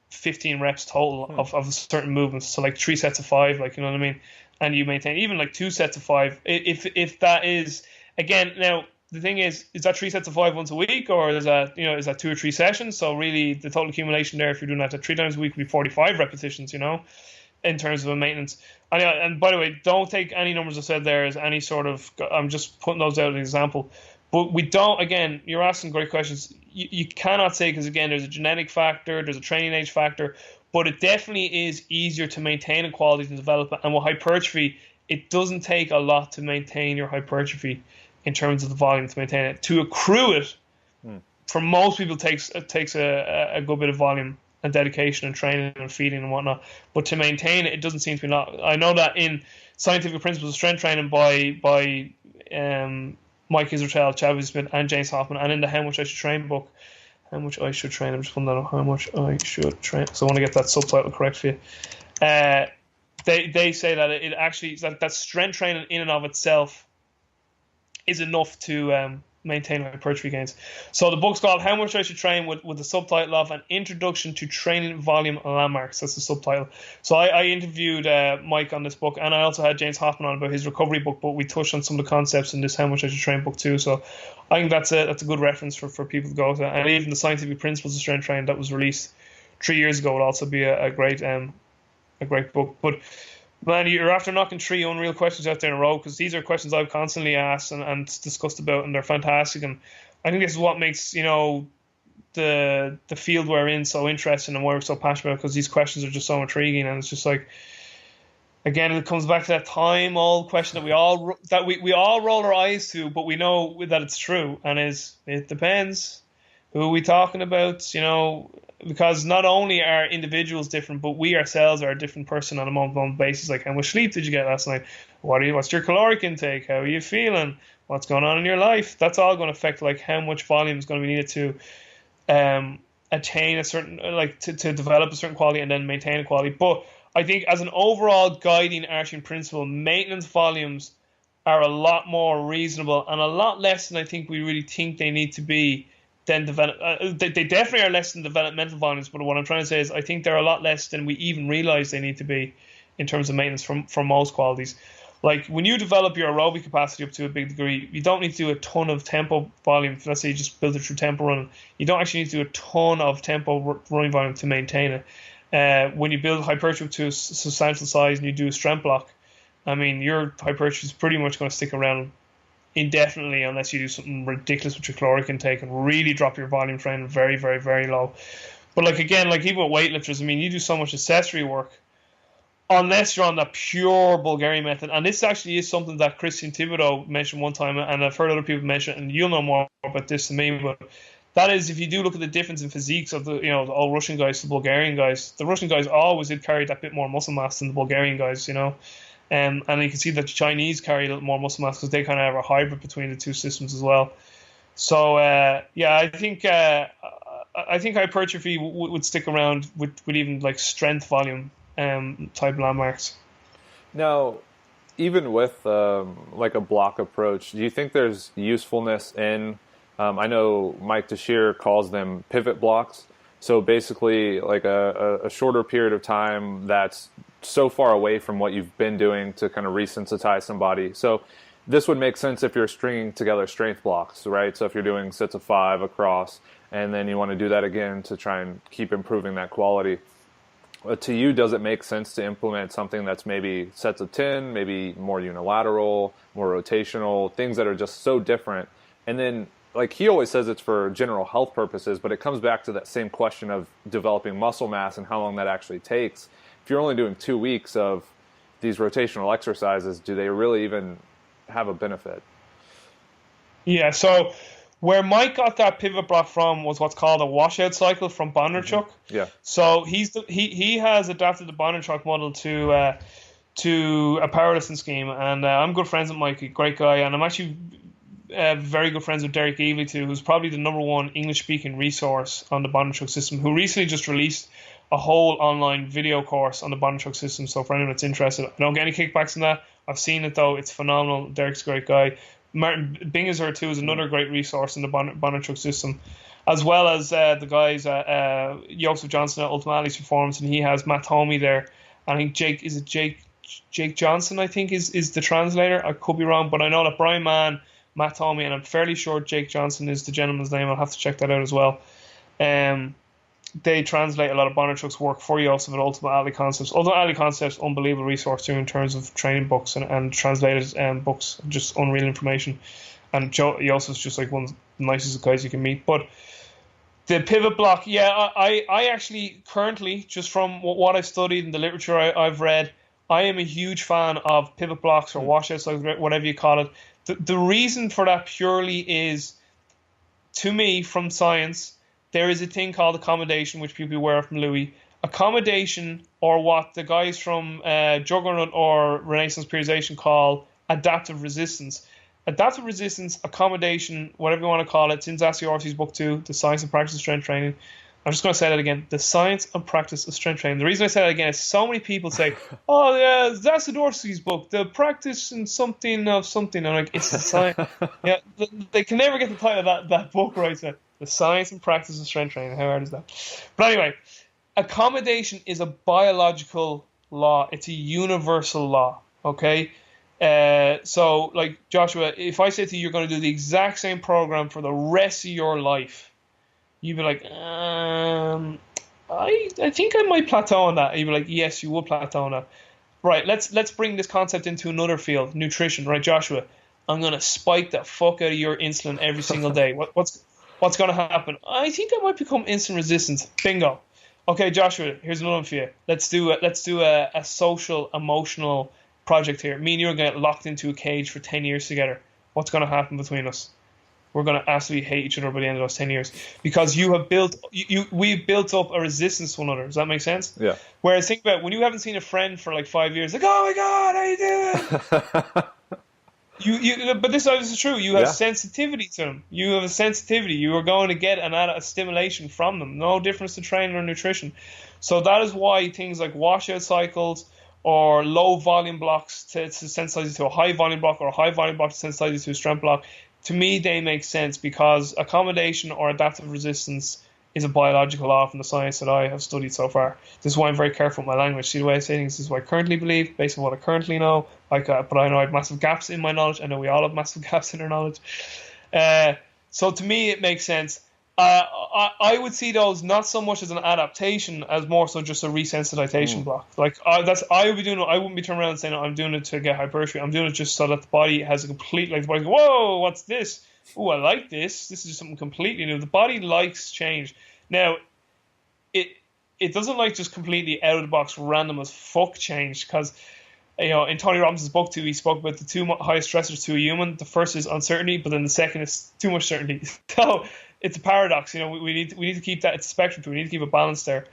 15 reps total of certain movements. So like 3 sets of 5, like, you know what I mean? And you maintain even like 2 sets of 5. If that is, again, now the thing is that 3 sets of 5 once a week, or is that 2 or 3 sessions? So really the total accumulation there, if you're doing that 3 times a week, would be 45 repetitions, in terms of a maintenance. And by the way, don't take any numbers I said there as any sort of, I'm just putting those out as an example. But we don't, again, you're asking great questions. You cannot say, because again, there's a genetic factor, there's a training age factor, but it definitely is easier to maintain a quality than develop it. And with hypertrophy, it doesn't take a lot to maintain your hypertrophy in terms of the volume to maintain it. To accrue it, for most people, takes a good bit of volume and dedication and training and feeding and whatnot. But to maintain it, it doesn't seem to be not. I know that in Scientific Principles of Strength Training by Mike Israel, Chavis Smith, and James Hoffman, and in the How Much I Should Train book, How Much I Should Train, I'm just putting that up, How Much I Should Train, so I want to get that subtitle correct for you. They say that it actually, that strength training in and of itself is enough to maintain hypertrophy gains. So the book's called How Much I Should Train, with the subtitle of An Introduction to Training Volume Landmarks. That's the subtitle. So I interviewed Mike on this book, and I also had James Hoffman on about his recovery book, but we touched on some of the concepts in this How Much I Should Train book too. So I think that's a good reference for people to go to. And even the Scientific Principles of Strength Training that was released 3 years ago would also be a great book. But man, you're after knocking 3 unreal questions out there in a row, because these are questions I've constantly asked and discussed about, and they're fantastic. And I think this is what makes, the field we're in so interesting and why we're so passionate about, because these questions are just so intriguing. And it's just like, again, it comes back to that time-old question that we all roll our eyes to, but we know that it's true. And it depends who we talking about, because not only are individuals different, but we ourselves are a different person on a month-to-month basis. Like, how much sleep did you get last night? What's your caloric intake? How are you feeling? What's going on in your life? That's all going to affect like how much volume is going to be needed to attain a certain, like to develop a certain quality and then maintain a quality. But I think as an overall guiding arching principle, maintenance volumes are a lot more reasonable and a lot less than I think we really think they need to be. Then they definitely are less than developmental volumes, but what I'm trying to say is I think they're a lot less than we even realize they need to be in terms of maintenance for most qualities. Like, when you develop your aerobic capacity up to a big degree, you don't need to do a ton of tempo volume. Let's say you just build it through tempo running. You don't actually need to do a ton of tempo running volume to maintain it. When you build hypertrophy to a substantial size and you do a strength block, I mean, your hypertrophy is pretty much going to stick around indefinitely unless you do something ridiculous with your caloric intake and really drop your volume training very, very, very low. But like, again, like even with weightlifters, I mean, you do so much accessory work unless you're on the pure Bulgarian method. And this actually is something that Christian Thibodeau mentioned one time, and I've heard other people mention it, and you'll know more about this than me, but that is, if you do look at the difference in physiques of the all Russian guys to the Bulgarian guys, the Russian guys always did carry that bit more muscle mass than the Bulgarian guys, and you can see that the Chinese carry a little more muscle mass because they kind of have a hybrid between the two systems as well. So, I think I think hypertrophy would stick around with even like strength volume type landmarks. Now, even with like a block approach, do you think there's usefulness in? I know Mike Teixeira calls them pivot blocks. So basically, like a shorter period of time that's so far away from what you've been doing to kind of resensitize somebody. So this would make sense if you're stringing together strength blocks, right? So if you're doing sets of 5 across, and then you want to do that again to try and keep improving that quality. To you, does it make sense to implement something that's maybe sets of 10, maybe more unilateral, more rotational, things that are just so different? And then, like he always says, it's for general health purposes, but it comes back to that same question of developing muscle mass and how long that actually takes. If you're only doing 2 weeks of these rotational exercises, do they really even have a benefit? Yeah, so where Mike got that pivot block from was what's called a washout cycle from Bondarchuk. Mm-hmm. Yeah. So he has adapted the Bondarchuk model to a powerlifting scheme, and I'm good friends with Mike, a great guy, and I'm actually very good friends with Derek Evely too, who's probably the #1 English-speaking resource on the Bondarchuk system, who recently just released a whole online video course on the Bondarchuk system. So for anyone that's interested, I don't get any kickbacks on that. I've seen it though; it's phenomenal. Derek's a great guy. Martin Bingeser too is another great resource in the Bondarchuk system, as well as the guys Joseph Johnson at Ultimate Athletes Performance, and he has Matt Homey there. I think Jake Johnson, I think is the translator. I could be wrong, but I know that Brian Mann, Matt Homey, and I'm fairly sure Jake Johnson is the gentleman's name. I'll have to check that out as well. They translate a lot of Bondarchuk's work for Joseph at Ultimate Athlete Concepts. Ultimate Athlete Concepts, unbelievable resource too in terms of training books and translated books, just unreal information. And Joseph's just like one of the nicest guys you can meet. But the pivot block, yeah, I actually currently, just from what I've studied and the literature I've read, I am a huge fan of pivot blocks or washouts, like whatever you call it. The reason for that purely is, to me, from science, there is a thing called accommodation, which people wear from Louis. Accommodation, or what the guys from Juggernaut or Renaissance Periodization call adaptive resistance. Adaptive resistance, accommodation, whatever you want to call it, it's in Zassi Orsi's book too, The Science and Practice of Strength Training. I'm just going to say that again. The Science and Practice of Strength Training. The reason I say that again is so many people say, oh, yeah, Zassi Orsi's book, The Practice and Something of Something. I'm like, it's the science. Yeah, they can never get the title of that book right. So, The Science and Practice of Strength Training. How hard is that? But anyway, accommodation is a biological law. It's a universal law, okay? So, like, Joshua, if I say to you, you're going to do the exact same program for the rest of your life, you'd be like, I think I might plateau on that. You'd be like, yes, you will plateau on that. Right, let's bring this concept into another field, nutrition. Right, Joshua, I'm going to spike the fuck out of your insulin every single day. What's going to happen? I think I might become insulin resistant. Bingo. Okay, Joshua, here's another one for you. Let's do a social, emotional project here. Me and you are going to get locked into a cage for 10 years together. What's going to happen between us? We're going to absolutely hate each other by the end of those 10 years because we've built up a resistance to one another. Does that make sense? Yeah. Whereas think about when you haven't seen a friend for like 5 years, like, oh my God, how you doing? But this is true. You have sensitivity to them. You have a sensitivity. You are going to get a stimulation from them. No difference to training or nutrition. So that is why things like washout cycles or low volume blocks to sensitize you to a high volume block, or a high volume block to sensitize you to a strength block, to me they make sense because accommodation or adaptive resistance is a biological law from the science that I have studied so far. This is why I'm very careful with my language. See the way I say things, this is what I currently believe, based on what I currently know. But I know I have massive gaps in my knowledge. I know we all have massive gaps in our knowledge. So to me, it makes sense. I would see those not so much as an adaptation as more so just a resensitization block. Like I would be doing it. I wouldn't be turning around and saying, I'm doing it to get hypertrophy. I'm doing it just so that the body has a complete, like the body goes, whoa, what's this? Oh, I like this. This is just something completely new. The body likes change. Now, it doesn't like just completely out of the box, random as fuck change, because in Tony Robbins' book too, he spoke about the two highest stressors to a human. The first is uncertainty, but then the second is too much certainty. So it's a paradox. We need to keep that. It's a spectrum. We need to keep a balance there.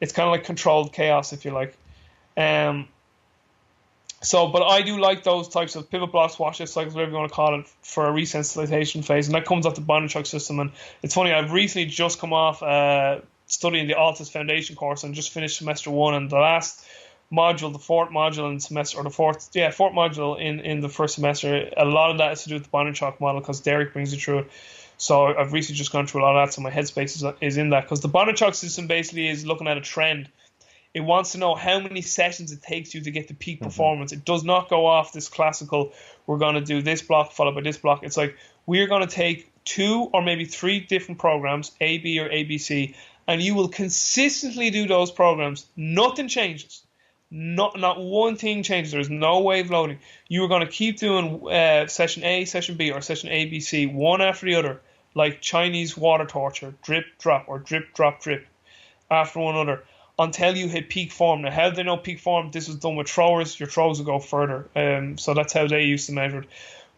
It's kind of like controlled chaos, if you like. So, but I do like those types of pivot blocks, washout cycles, whatever you want to call it, for a resensitization phase, and that comes off the Bondarchuk system. And it's funny, I've recently just come off studying the Altus Foundation course and just finished semester 1, and the last module, the fourth module in semester, or the fourth module in the first semester, a lot of that is to do with the Bondarchuk model because Derek brings you through it. So I've recently just gone through a lot of that, so my headspace is in that, because the Bondarchuk system basically is looking at a trend. It wants to know how many sessions it takes you to get to peak performance. It does not go off this classical, we're going to do this block followed by this block. It's like, we're going to take 2 or maybe 3 different programs, A, B, or ABC, and you will consistently do those programs. Nothing changes. Not one thing changes. There's no wave loading. You are going to keep doing session A, session B, or session ABC, one after the other, like Chinese water torture, drip, drop, or drip, drop, drip, after one another, until you hit peak form. Now, how do they know peak form? This was done with throwers. Your throws will go further. So that's how they used to measure it.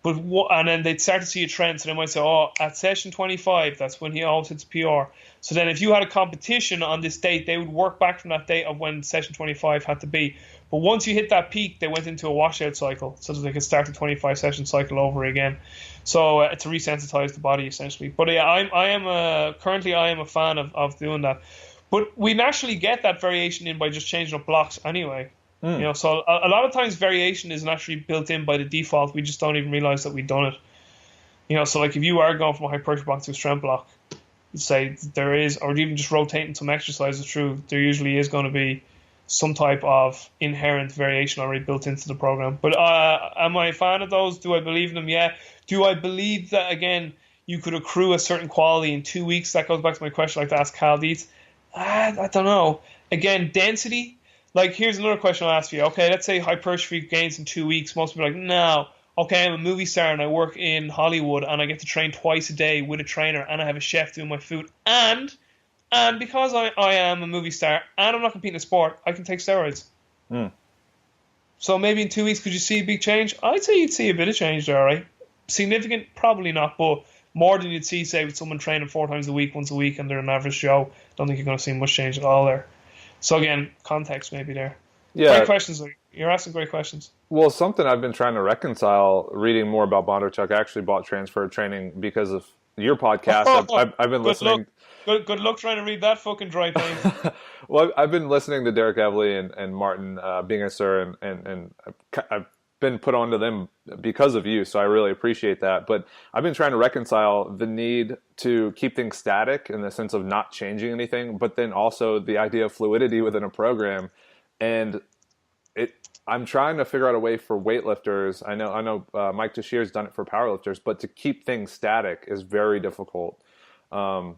And then they'd start to see a trend. So they might say, oh, at session 25, that's when he always hits PR. So then if you had a competition on this date, they would work back from that date of when session 25 had to be. But once you hit that peak, they went into a washout cycle so that they could start the 25 session cycle over again. So to resensitize the body, essentially. But yeah, currently I am a fan of doing that. But we naturally get that variation in by just changing up blocks anyway. You know, so a lot of times variation is naturally built in by the default. We just don't even realize that we've done it. You know, so like if you are going from a hypertrophy block to a strength block, say there is, or even just rotating some exercises through, there usually is going to be some type of inherent variation already built into the program. But am I a fan of those? Do I believe in them? Yeah. Do I believe that, again, you could accrue a certain quality in 2 weeks? That goes back to my question, like to ask Cal Dietz. I don't know. Again, density. Like, here's another question I'll ask you. Okay, let's say hypertrophy gains in 2 weeks. Most people are like, no. Okay, I'm a movie star and I work in Hollywood and I get to train twice a day with a trainer and I have a chef doing my food. And because I am a movie star and I'm not competing in sport, I can take steroids. So maybe in 2 weeks, could you see a big change? I'd say you'd see a bit of change there, right? Significant? Probably not, but more than you'd see, say, with someone training 4 times a week, once a week, and they're an average Joe. Don't think you're going to see much change at all there. So again, context maybe there. Yeah. Great questions. You're asking great questions. Well, something I've been trying to reconcile, reading more about Bondarchuk. I actually bought transfer training because of your podcast. I've been listening. Good luck trying to read that fucking dry thing. Well, I've been listening to Derek Evely and Martin Bingesser, and I've been put onto them because of you, so I really appreciate that. But I've been trying to reconcile the need to keep things static in the sense of not changing anything, but then also the idea of fluidity within a program. And I'm trying to figure out a way for weightlifters. I know Mike Tashir's done it for powerlifters, but to keep things static is very difficult. I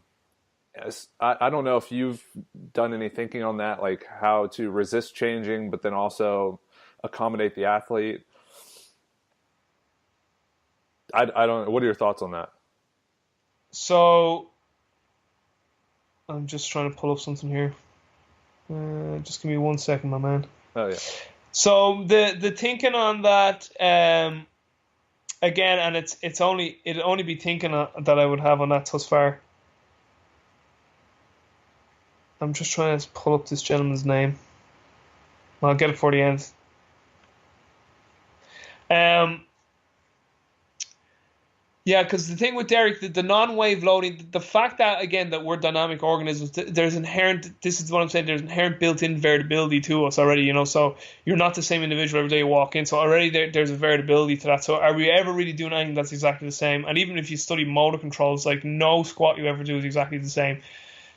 don't know if you've done any thinking on that, like how to resist changing, but then also accommodate the athlete. I don't know. What are your thoughts on that? So I'm just trying to pull up something here. Just give me 1 second, my man. Oh yeah. So the thinking on that, again, and it'd only be thinking that I would have on that thus far. I'm just trying to pull up this gentleman's name. I'll get it for the end. Yeah, because the thing with Derek, the non-wave loading, the fact that, again, that we're dynamic organisms, there's inherent, this is what I'm saying, there's inherent built-in variability to us already, you know, so you're not the same individual every day you walk in, so already there's a variability to that. So are we ever really doing anything that's exactly the same? And even if you study motor controls, like, no squat you ever do is exactly the same.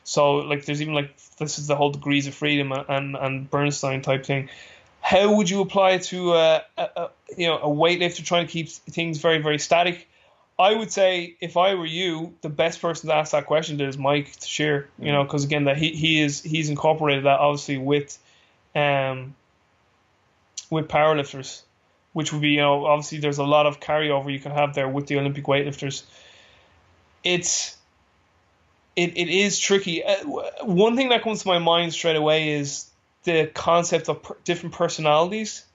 So, like, there's even, like, this is the whole degrees of freedom and Bernstein type thing. How would you apply it to a weightlifter trying to keep things very, very static? I would say, if I were you, the best person to ask that question to is Mike Tashir, you know, because again, that he's incorporated that obviously with powerlifters, which would be, you know, obviously there's a lot of carryover you can have there with the Olympic weightlifters. It is tricky. One thing that comes to my mind straight away is the concept of different personalities.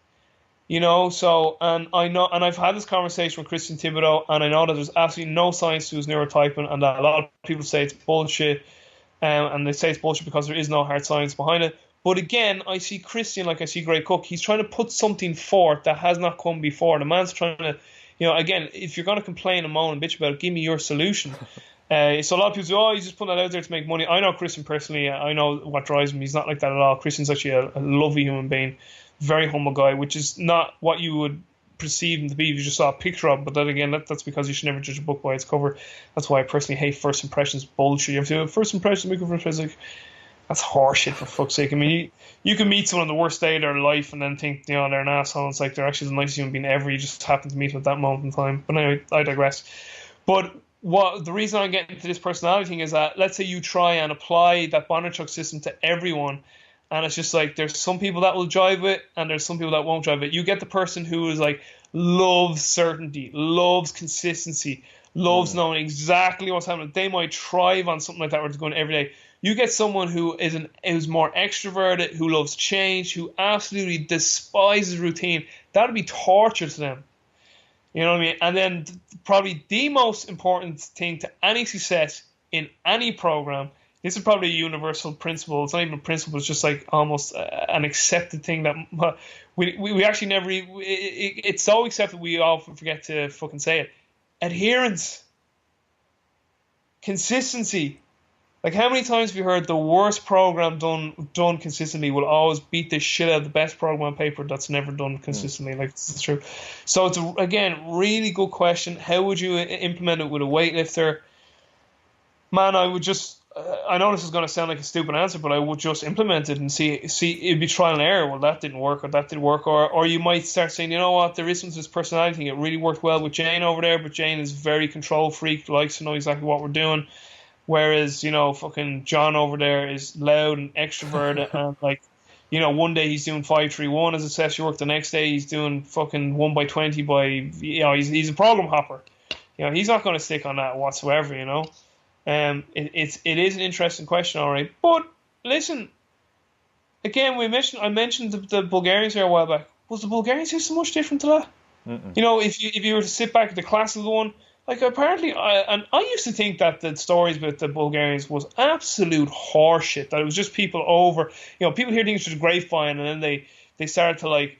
You know, so, and I know, and I've had this conversation with Christian Thibodeau, and I know that there's absolutely no science to his neurotyping, and that a lot of people say it's bullshit, and they say it's bullshit because there is no hard science behind it. But again, I see Christian like I see Gray Cook. He's trying to put something forth that has not come before. The man's trying to, again, if you're going to complain and moan and bitch about it, give me your solution. So a lot of people say, oh, he's just putting that out there to make money. I know Christian personally. I know what drives him. He's not like that at all. Christian's actually a lovely human being, very humble guy, which is not what you would perceive him to be if you just saw a picture of him. But then again, that's because you should never judge a book by its cover. That's why I personally hate first impressions bullshit. You have to have first impressions, make a first impression. That's horseshit, for fuck's sake. I mean, you can meet someone on the worst day of their life and then think, they're an asshole. It's like they're actually the nicest human being ever. You just happen to meet them at that moment in time. But anyway, I digress. But the reason I'm getting into this personality thing is that let's say you try and apply that Bondarchuk system to everyone, and it's just like there's some people that will jive it and there's some people that won't jive it. You get the person who is like loves certainty, loves consistency, loves knowing exactly what's happening. They might thrive on something like that where it's going every day. You get someone who is more extroverted, who loves change, who absolutely despises routine. That'll be torture to them. You know what I mean? And then probably the most important thing to any success in any program, this is probably a universal principle. It's not even a principle. It's just like almost an accepted thing that we actually never. It's so accepted we often forget to fucking say it. Adherence, consistency. Like, how many times have you heard the worst program done consistently will always beat the shit out of the best program on paper that's never done consistently? Like, it's true. So it's, again, really good question. How would you implement it with a weightlifter? Man, I would just... I know this is going to sound like a stupid answer, but I would just implement it and see it'd be trial and error. Well, that didn't work, or that did work, or you might start saying, you know what, there isn't this personality thing. It really worked well with Jane over there, but Jane is very control freak, likes to know exactly what we're doing. Whereas, fucking John over there is loud and extroverted and like, one day he's doing 5-3-1 as a session work, the next day he's doing fucking 1x20 by, he's a problem hopper. He's not going to stick on that whatsoever, It is an interesting question, all right. But listen, again, I mentioned the Bulgarians here a while back. Was the Bulgarians here so much different to that? Mm-mm. If you were to sit back at the classical one, like apparently, I used to think that the stories about the Bulgarians was absolute horseshit. That it was just people over, people hear things through the grapevine, and then they started to like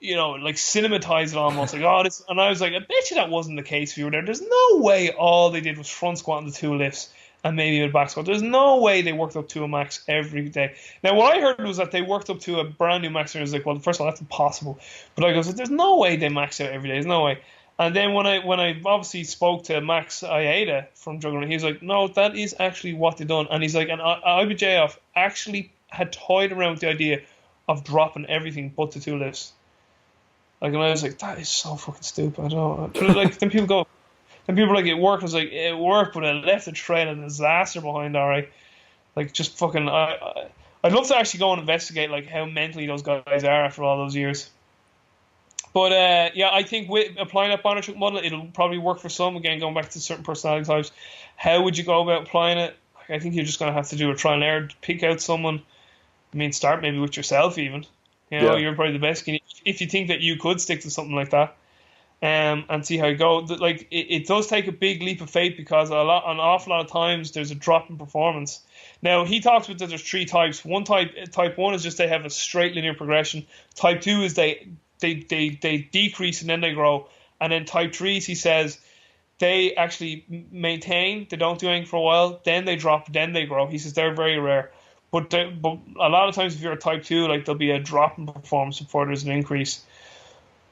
cinematize it almost. Like, oh, this, and I was like, I bet you that wasn't the case if you were there. There's no way all they did was front squat and the two lifts and maybe a back squat. There's no way they worked up to a max every day. Now, what I heard was that they worked up to a brand new max, and I was like, well, first of all, that's impossible. But I go, there's no way they max out every day. There's no way. And then when I obviously spoke to Max Ieda from Juggernaut, he's like, no, that is actually what they done. And he's like, and IBJF actually had toyed around with the idea of dropping everything but the two lifts. Like, and I was like, that is so fucking stupid. I don't know. Like, then people are like, it worked. I was like, it worked, but it left a trail of disaster behind, all right? Like, just fucking, I'd love to actually go and investigate, like, how mentally those guys are after all those years. But, I think with applying that Bondarchuk model, it'll probably work for some. Again, going back to certain personality types. How would you go about applying it? I think you're just going to have to do a trial and error, pick out someone. I mean, start maybe with yourself even. You're probably the best. If you think that you could stick to something like that, and see how you go. Like, it does take a big leap of faith because an awful lot of times there's a drop in performance. Now, he talks about that there's three types. Type 1 is just they have a straight linear progression. Type 2 is they decrease and then they grow. And then type 3s, he says, they actually maintain, they don't do anything for a while, then they drop, then they grow. He says they're very rare. But a lot of times if you're a type 2, like, there'll be a drop in performance before there's an increase.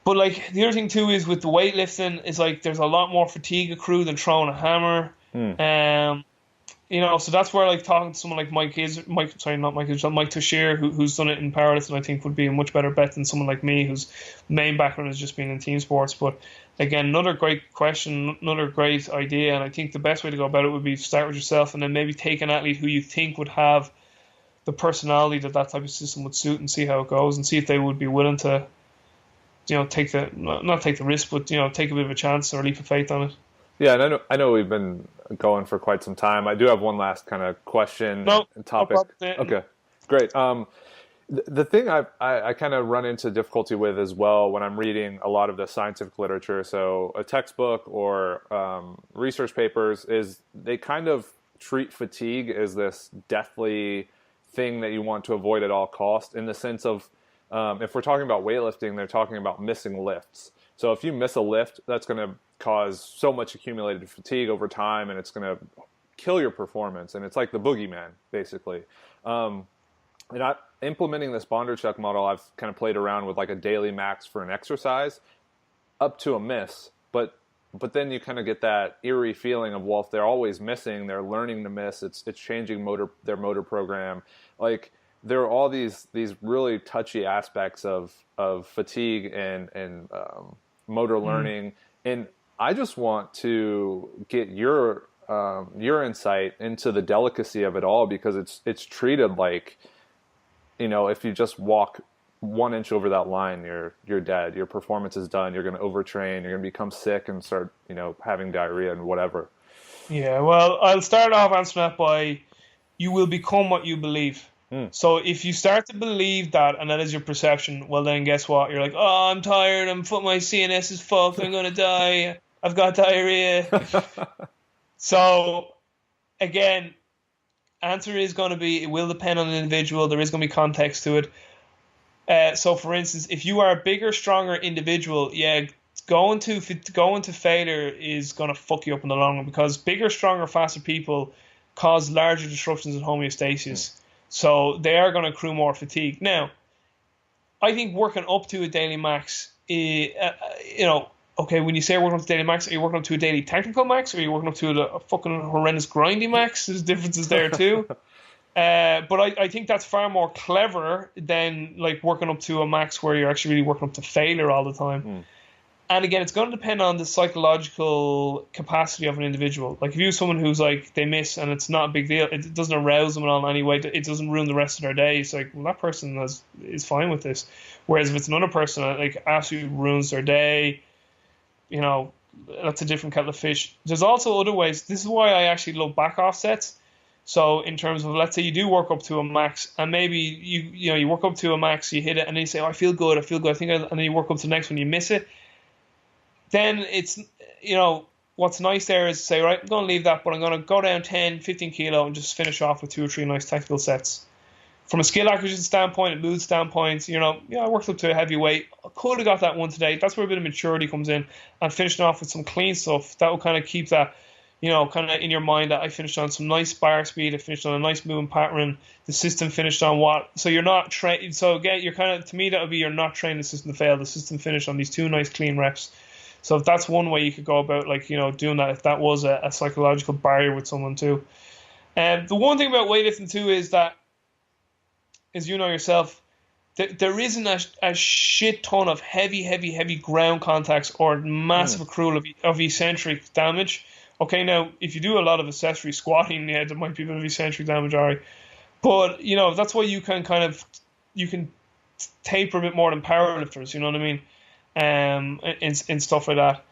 But, like, the other thing too is with the weightlifting is, like, there's a lot more fatigue accrued than throwing a hammer. So that's where, like, talking to someone like Mike Toshier, who's done it in powerlifting, I think would be a much better bet than someone like me, whose main background has just been in team sports. But again, another great question, another great idea, and I think the best way to go about it would be to start with yourself and then maybe take an athlete who you think would have the personality that type of system would suit and see how it goes and see if they would be willing to, take the, not take the risk, but, take a bit of a chance or a leap of faith on it. Yeah, and I know we've been going for quite some time. I do have one last kind of question and topic. Okay, great. The thing I kind of run into difficulty with as well when I'm reading a lot of the scientific literature, so a textbook or research papers, is they kind of treat fatigue as this deathly thing that you want to avoid at all costs, in the sense of if we're talking about weightlifting, they're talking about missing lifts. So if you miss a lift, that's going to cause so much accumulated fatigue over time, and it's going to kill your performance. And it's like the boogeyman, basically. Implementing this Bondarchuk model, I've kind of played around with like a daily max for an exercise up to a miss. But then you kind of get that eerie feeling of, well, if they're always missing, they're learning to miss. It's changing their motor program. Like, there are all these really touchy aspects of fatigue and motor learning. And I just want to get your insight into the delicacy of it all, because it's treated like, if you just walk 1 inch over that line, you're dead. Your performance is done. You're going to overtrain. You're going to become sick and start, having diarrhea and whatever. Yeah, well, I'll start off answering that by, you will become what you believe. So if you start to believe that, and that is your perception, well, then guess what? You're like, oh, I'm tired. My CNS is fucked. I'm going to die. I've got diarrhea. So, again, answer is going to be, it will depend on the individual. There is going to be context to it. So, for instance, if you are a bigger, stronger individual, going to failure is going to fuck you up in the long run, because bigger, stronger, faster people cause larger disruptions in homeostasis. So they are going to accrue more fatigue. Now, I think working up to a daily max, okay, when you say working up to daily max, are you working up to a daily technical max, or are you working up to a fucking horrendous grindy max? There's differences there too. But I think that's far more clever than like working up to a max where you're actually really working up to failure all the time. And again, it's going to depend on the psychological capacity of an individual. Like if you have someone who's like, they miss and it's not a big deal, it doesn't arouse them at all in any way, it doesn't ruin the rest of their day. It's like, well, that person is fine with this. Whereas if it's another person that like absolutely ruins their day, that's a different kettle of fish. There's also other ways. This is why I actually love back offsets. So in terms of, let's say you do work up to a max, and maybe you work up to a max, you hit it, and then you say, oh, I feel good, and then you work up to the next one, you miss it. Then it's, what's nice there is to say, right, I'm going to leave that, but I'm going to go down 10, 15 kilo and just finish off with 2 or 3 nice technical sets. From a skill acquisition standpoint, a mood standpoint, I worked up to a heavy weight. I could have got that one today. That's where a bit of maturity comes in, and finishing off with some clean stuff. That will kind of keep that, kind of in your mind that I finished on some nice bar speed. I finished on a nice movement pattern. The system finished on what? So you're not trained. So again, you're kind of, to me, that would be, you're not training the system to fail. The system finished on these 2 nice clean reps. So if that's one way you could go about, like, doing that, if that was a psychological barrier with someone too. And the one thing about weightlifting too is that, as you know yourself, there isn't a shit ton of heavy ground contacts or massive accrual of eccentric damage. Okay, now, if you do a lot of accessory squatting, there might be a bit of eccentric damage, all right. But, that's why you can taper a bit more than powerlifters, you know what I mean? In stuff like that.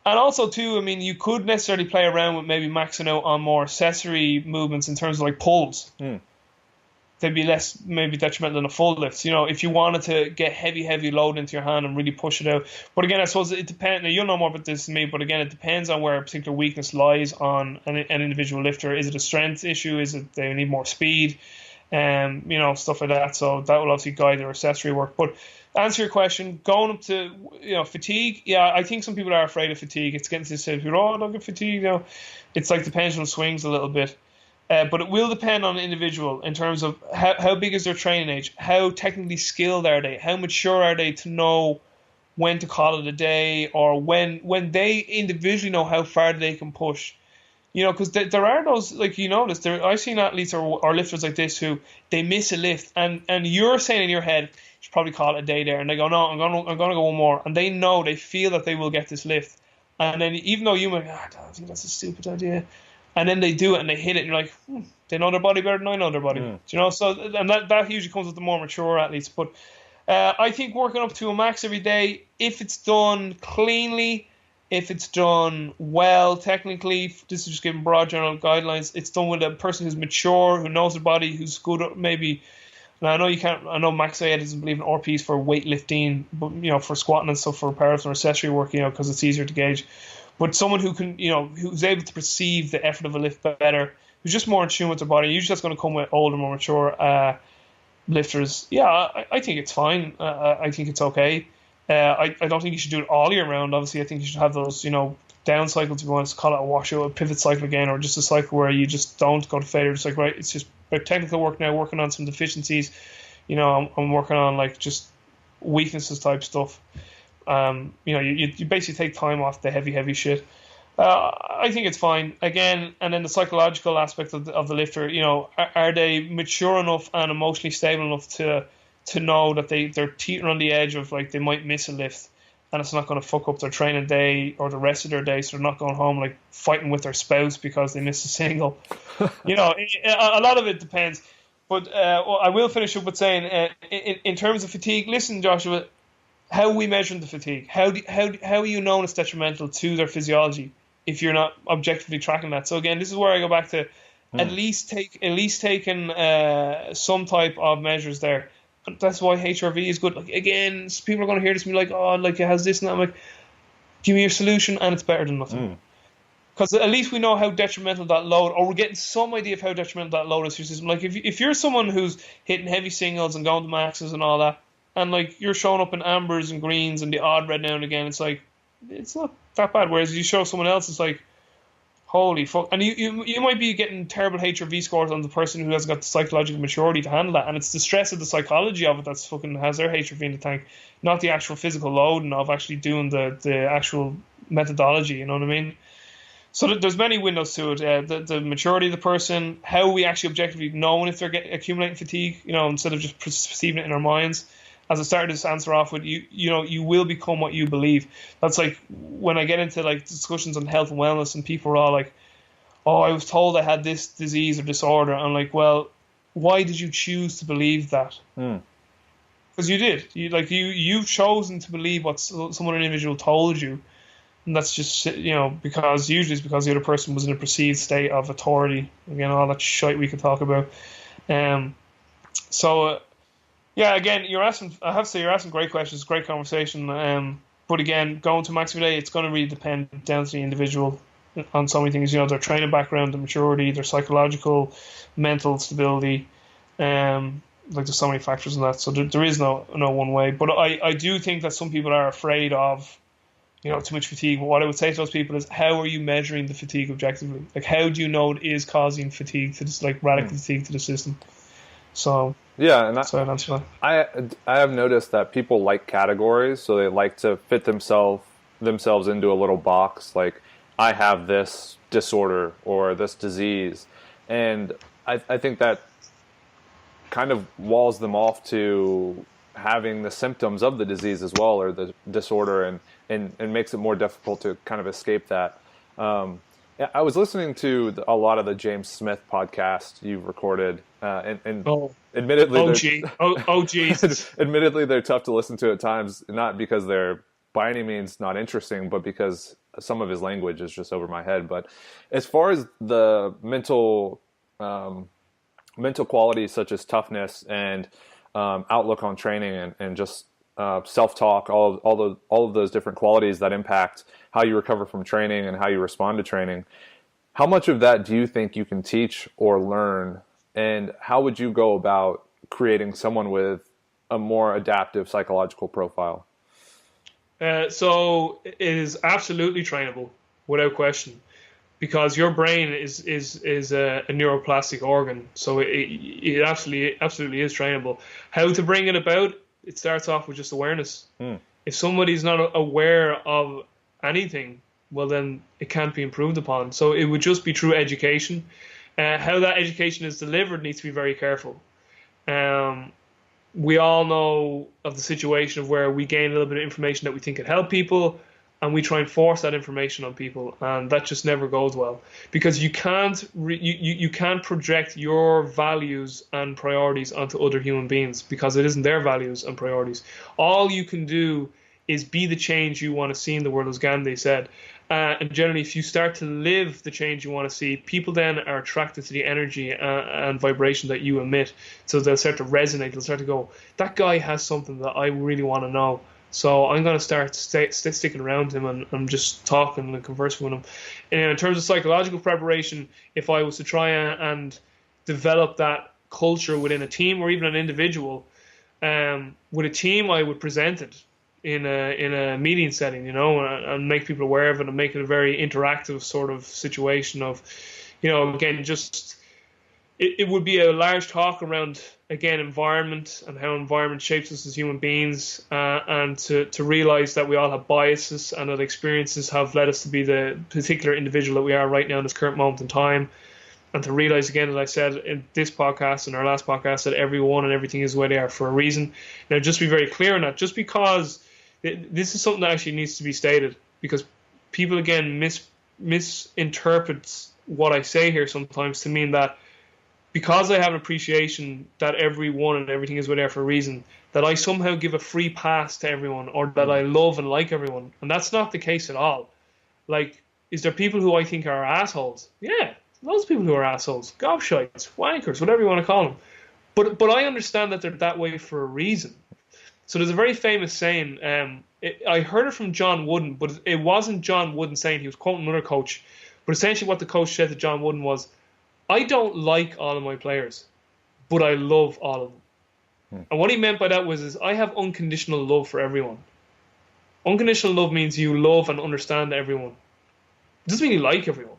And also too, you could necessarily play around with maybe maxing out on more accessory movements in terms of like pulls. They'd be less maybe detrimental than a full lift. If you wanted to get heavy load into your hand and really push it out. But again, I suppose it depends. Now, you'll know more about this than me, but again, it depends on where a particular weakness lies on an individual lifter. Is it a strength issue? Is it they need more speed? Stuff like that. So that will obviously guide their accessory work. But answer your question, going up to fatigue. Yeah, I think some people are afraid of fatigue. It's getting to the stage where, I don't get fatigue. It's like the pendulum swings a little bit. But it will depend on the individual in terms of how big is their training age, how technically skilled are they, how mature are they to know when to call it a day, or when they individually know how far they can push. Because there are those, like, notice, I've seen athletes or lifters like this who they miss a lift, and you're saying in your head, you should probably call it a day there, and they go, no, I'm gonna go one more, and they feel that they will get this lift, and then even though you might, I think that's a stupid idea, and then they do it and they hit it, and you're like, they know their body better than I know their body, So, and that usually comes with the more mature athletes, but I think working up to a max every day, if it's done cleanly, if it's done well technically, this is just giving broad general guidelines, it's done with a person who's mature, who knows their body, who's good, maybe. Now, I know Max Aya doesn't believe in RPs for weightlifting, but, for squatting and stuff, for powerlifting or accessory work, because it's easier to gauge. But someone who can, who's able to perceive the effort of a lift better, who's just more in tune with their body. Usually that's going to come with older, more mature lifters. Yeah, I think it's fine. I think it's okay. I don't think you should do it all year round. Obviously, I think you should have those, down cycles, if you want to call it a washout, a pivot cycle again, or just a cycle where you just don't go to failure. It's like, right, it's just about technical work now, working on some deficiencies. I'm working on like just weaknesses type stuff. You basically take time off the heavy shit. I think it's fine. Again, and then the psychological aspect of the lifter, are they mature enough and emotionally stable enough to know that they're teetering on the edge of like they might miss a lift and it's not going to fuck up their training day or the rest of their day, so they're not going home like fighting with their spouse because they missed a single. A lot of it depends. But I will finish up with saying, in terms of fatigue, listen, Joshua, how are we measuring the fatigue? How are you knowing it's detrimental to their physiology if you're not objectively tracking that? So again, this is where I go back to at least taking some type of measures there. And that's why HRV is good. Like, again, people are going to hear this and be like, oh, like it has this and that. I'm like, give me your solution and it's better than nothing. Because at least we know how detrimental that load, or we're getting some idea of how detrimental that load is to your system. Like if you're someone who's hitting heavy singles and going to maxes and all that, and like you're showing up in ambers and greens and the odd red now and again, it's like, it's not that bad. Whereas you show someone else, it's like, holy fuck. And you might be getting terrible HRV scores on the person who hasn't got the psychological maturity to handle that. And it's the stress of the psychology of it that's fucking has their HRV in the tank, not the actual physical loading of actually doing the actual methodology, you know what I mean? So there's many windows to it. The maturity of the person, how we actually objectively knowing if they're accumulating fatigue, instead of just perceiving it in our minds. As I started this answer off with, you will become what you believe. That's like when I get into like discussions on health and wellness and people are all like, oh, I was told I had this disease or disorder. I'm like, well, why did you choose to believe that? Because you did. You've chosen to believe what someone individual told you. And that's just, because usually it's because the other person was in a perceived state of authority. Again, all that shite we could talk about. Yeah, again, you're asking great questions, great conversation. But again, going to maximum day, it's going to really depend down to the individual on so many things. Their training background, their maturity, their psychological, mental stability. There's so many factors in that. So there is no one way. But I do think that some people are afraid of, too much fatigue. But what I would say to those people is, how are you measuring the fatigue objectively? Like, how do you know it is causing fatigue to this, like radical fatigue to the system? So yeah, and I have noticed that people like categories, so they like to fit themselves into a little box. Like, I have this disorder or this disease, and I think that kind of walls them off to having the symptoms of the disease as well, or the disorder, and makes it more difficult to kind of escape that. I was listening to a lot of the James Smith podcast you've recorded, admittedly, Jesus. Admittedly, they're tough to listen to at times, not because they're by any means not interesting, but because some of his language is just over my head. But as far as the mental qualities such as toughness and outlook on training and just self-talk, all of those different qualities that impact how you recover from training and how you respond to training, how much of that do you think you can teach or learn, and how would you go about creating someone with a more adaptive psychological profile? So it is absolutely trainable, without question, because your brain is a neuroplastic organ, so it absolutely is trainable. How to bring it about? It starts off with just awareness. If somebody's not aware of anything, well, then it can't be improved upon. So it would just be through education. How that education is delivered needs to be very careful. We all know of the situation of where we gain a little bit of information that we think could help people, and we try and force that information on people, and that just never goes well, because you can't you can't project your values and priorities onto other human beings, because it isn't their values and priorities. All you can do is be the change you want to see in the world, as Gandhi said. And generally, if you start to live the change you want to see, people then are attracted to the energy and vibration that you emit. So they'll start to resonate. They'll start to go, that guy has something that I really want to know. So I'm going to start sticking around him and just talking and conversing with him. And in terms of psychological preparation, if I was to try and develop that culture within a team or even an individual, with a team, I would present it in a meeting setting, and make people aware of it and make it a very interactive sort of situation of, again, just it would be a large talk around, again, environment and how environment shapes us as human beings, and to realize that we all have biases and that experiences have led us to be the particular individual that we are right now in this current moment in time. And to realize, again, as I said in this podcast and our last podcast, that everyone and everything is the way they are for a reason. Now, just be very clear on that. Just because this is something that actually needs to be stated, because people, again, misinterpret what I say here sometimes to mean that because I have an appreciation that everyone and everything is there for a reason, that I somehow give a free pass to everyone, or that I love and like everyone. And that's not the case at all. Like, is there people who I think are assholes? Yeah, loads of people who are assholes, gobshites, wankers, whatever you want to call them. But I understand that they're that way for a reason. So there's a very famous saying, I heard it from John Wooden, but it wasn't John Wooden saying, he was quoting another coach. But essentially what the coach said to John Wooden was, I don't like all of my players, but I love all of them. And what he meant by that was I have unconditional love for everyone. Unconditional love means you love and understand everyone. It doesn't mean you like everyone.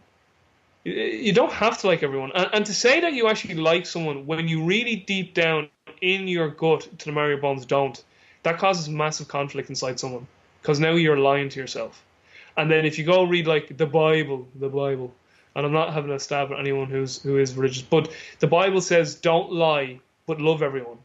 You don't have to like everyone. And to say that you actually like someone when you really deep down in your gut to the Mario Bones don't, that causes massive conflict inside someone. Because now you're lying to yourself. And then if you go read like the Bible, and I'm not having a stab at anyone who is religious, but the Bible says don't lie, but love everyone.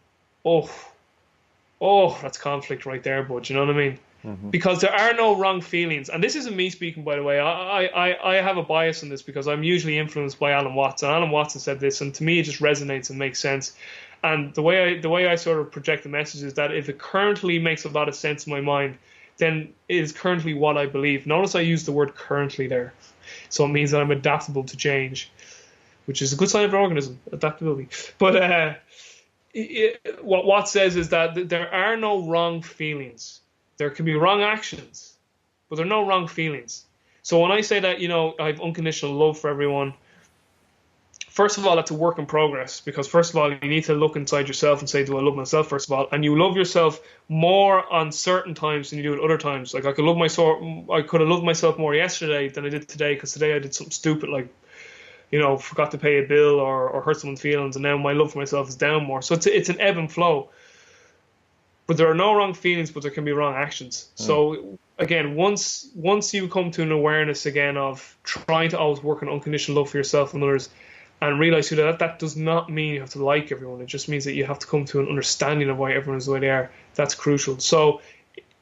Oh, that's conflict right there, bud. You know what I mean? Mm-hmm. Because there are no wrong feelings. And this isn't me speaking, by the way. I have a bias in this because I'm usually influenced by Alan Watts. And Alan Watts said this, and to me it just resonates and makes sense. And the way I sort of project the message is that if it currently makes a lot of sense in my mind, then it is currently what I believe. Notice I use the word currently there. So it means that I'm adaptable to change, which is a good sign of an organism, adaptability. But what Watts says is that there are no wrong feelings. There can be wrong actions, but there are no wrong feelings. So when I say that, I have unconditional love for everyone, first of all, that's a work in progress, because first of all, you need to look inside yourself and say, do I love myself, first of all? And you love yourself more on certain times than you do at other times. Like I could have loved myself more yesterday than I did today, because today I did something stupid, like, forgot to pay a bill or hurt someone's feelings, and now my love for myself is down more. So it's an ebb and flow. But there are no wrong feelings, but there can be wrong actions. So again, once you come to an awareness again of trying to always work on unconditional love for yourself and others, and realize that does not mean you have to like everyone. It just means that you have to come to an understanding of why everyone is the way they are. That's crucial. So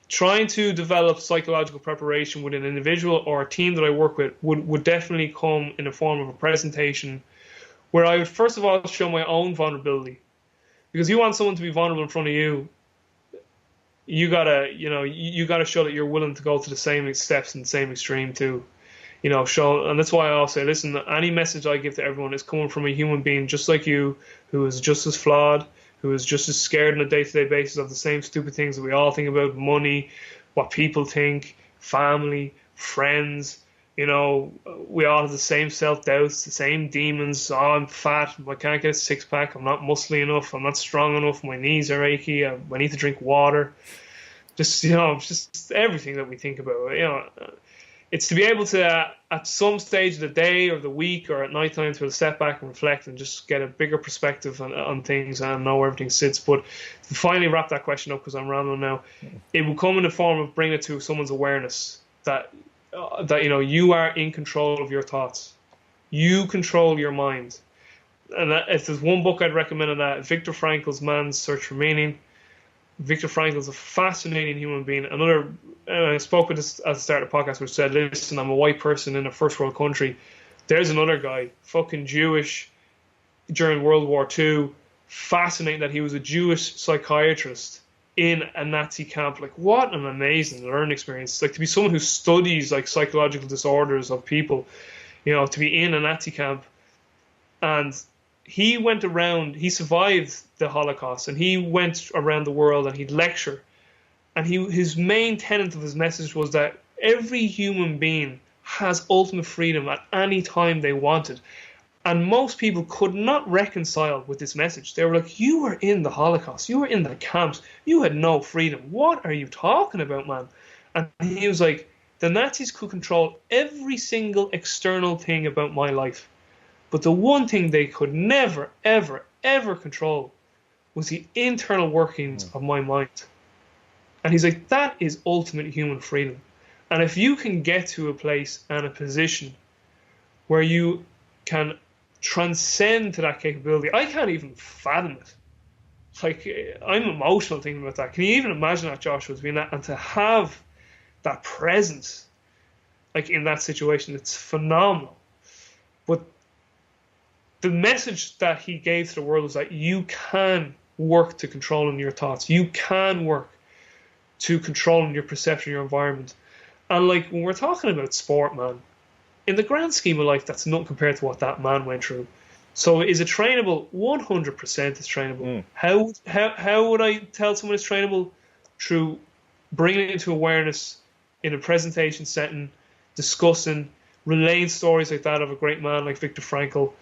trying to develop psychological preparation with an individual or a team that I work with would definitely come in the form of a presentation where I would first of all show my own vulnerability. Because you want someone to be vulnerable in front of you, you gotta show that you're willing to go to the same steps and the same extreme too. Show, and that's why I always say, listen, any message I give to everyone is coming from a human being just like you, who is just as flawed, who is just as scared on a day-to-day basis of the same stupid things that we all think about: money, what people think, family, friends. We all have the same self-doubts, the same demons. Oh, I'm fat, I can't get a six-pack, I'm not muscly enough, I'm not strong enough, my knees are achy, I need to drink water. Just everything that we think about, It's to be able to, at some stage of the day or the week or at night time, to step back and reflect and just get a bigger perspective on things and know where everything sits. But to finally wrap that question up, because I'm rambling now, it will come in the form of bringing it to someone's awareness that you are in control of your thoughts. You control your mind. And if there's one book I'd recommend on that, Viktor Frankl's Man's Search for Meaning. Viktor Frankl is a fascinating human being. I spoke with this at the start of the podcast, which said, listen, I'm a white person in a first world country. There's another guy, fucking Jewish, during World War II. Fascinating that he was a Jewish psychiatrist in a Nazi camp. Like, what an amazing learning experience. Like, to be someone who studies like psychological disorders of people, to be in a Nazi camp. And he went around, he survived the Holocaust, and he went around the world and he'd lecture And his main tenet of his message was that every human being has ultimate freedom at any time they wanted. And most people could not reconcile with this message. They were like, you were in the Holocaust, you were in the camps, you had no freedom. What are you talking about, man? And he was like, the Nazis could control every single external thing about my life. But the one thing they could never, ever, ever control was the internal workings of my mind. And he's like, that is ultimate human freedom. And if you can get to a place and a position where you can transcend to that capability, I can't even fathom it. Like, I'm emotional thinking about that. Can you even imagine that, Joshua, being that, and to have that presence, like, in that situation? It's phenomenal. But the message that he gave to the world was that you can work to controlling your thoughts. You can work to controlling your perception of your environment. And, like, when we're talking about sport, man, in the grand scheme of life, that's nothing compared to what that man went through. So is it trainable? 100% it's trainable. How would I tell someone it's trainable? Through bringing it into awareness in a presentation setting, discussing, relaying stories like that of a great man like Viktor Frankl,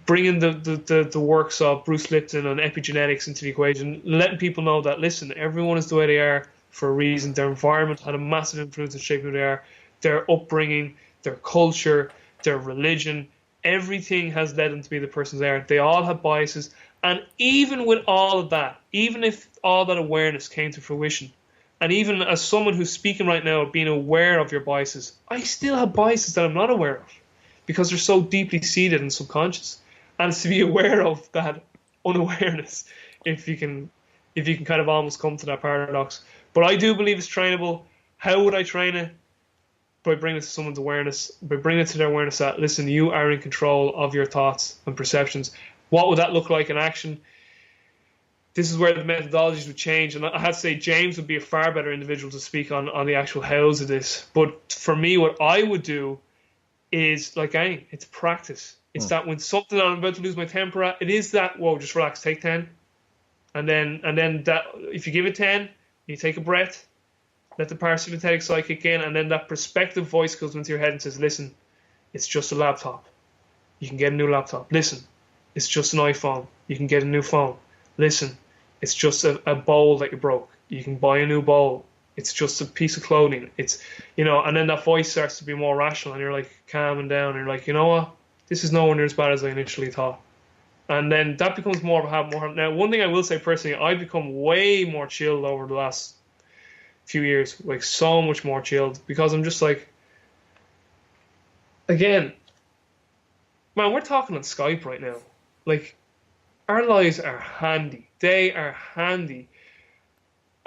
bringing the works of Bruce Lipton on epigenetics into the equation, letting people know that, listen, everyone is the way they are for a reason. Their environment had a massive influence in shaping who they are. Their upbringing, their culture, their religion, everything has led them to be the persons they are. They all have biases. And even with all of that, even if all that awareness came to fruition, and even as someone who's speaking right now, being aware of your biases, I still have biases that I'm not aware of because they're so deeply seated and subconscious. And it's to be aware of that unawareness, if you can kind of almost come to that paradox. But I do believe it's trainable. How would I train it? By bringing it to someone's awareness, by bringing it to their awareness that, listen, you are in control of your thoughts and perceptions. What would that look like in action? This is where the methodologies would change. And I have to say, James would be a far better individual to speak on the actual hows of this. But for me, what I would do is, like anything, it's practice. It's that when something I'm about to lose my temper at, it is that, whoa, just relax, take 10. And then that, if you give it 10, you take a breath, let the parasympathetic side kick in, and then that perspective voice goes into your head and says, listen, it's just a laptop. You can get a new laptop. Listen, it's just an iPhone. You can get a new phone. Listen, it's just a bowl that you broke. You can buy a new bowl. It's just a piece of clothing. It's, and then that voice starts to be more rational, and you're like calming down, and you're like, you know what? This is nowhere near as bad as I initially thought. And then that becomes more of a habit. Now, one thing I will say personally, I've become way more chilled over the last few years, like so much more chilled, because I'm just like, again, man, we're talking on Skype right now. Like, our lives are handy. They are handy.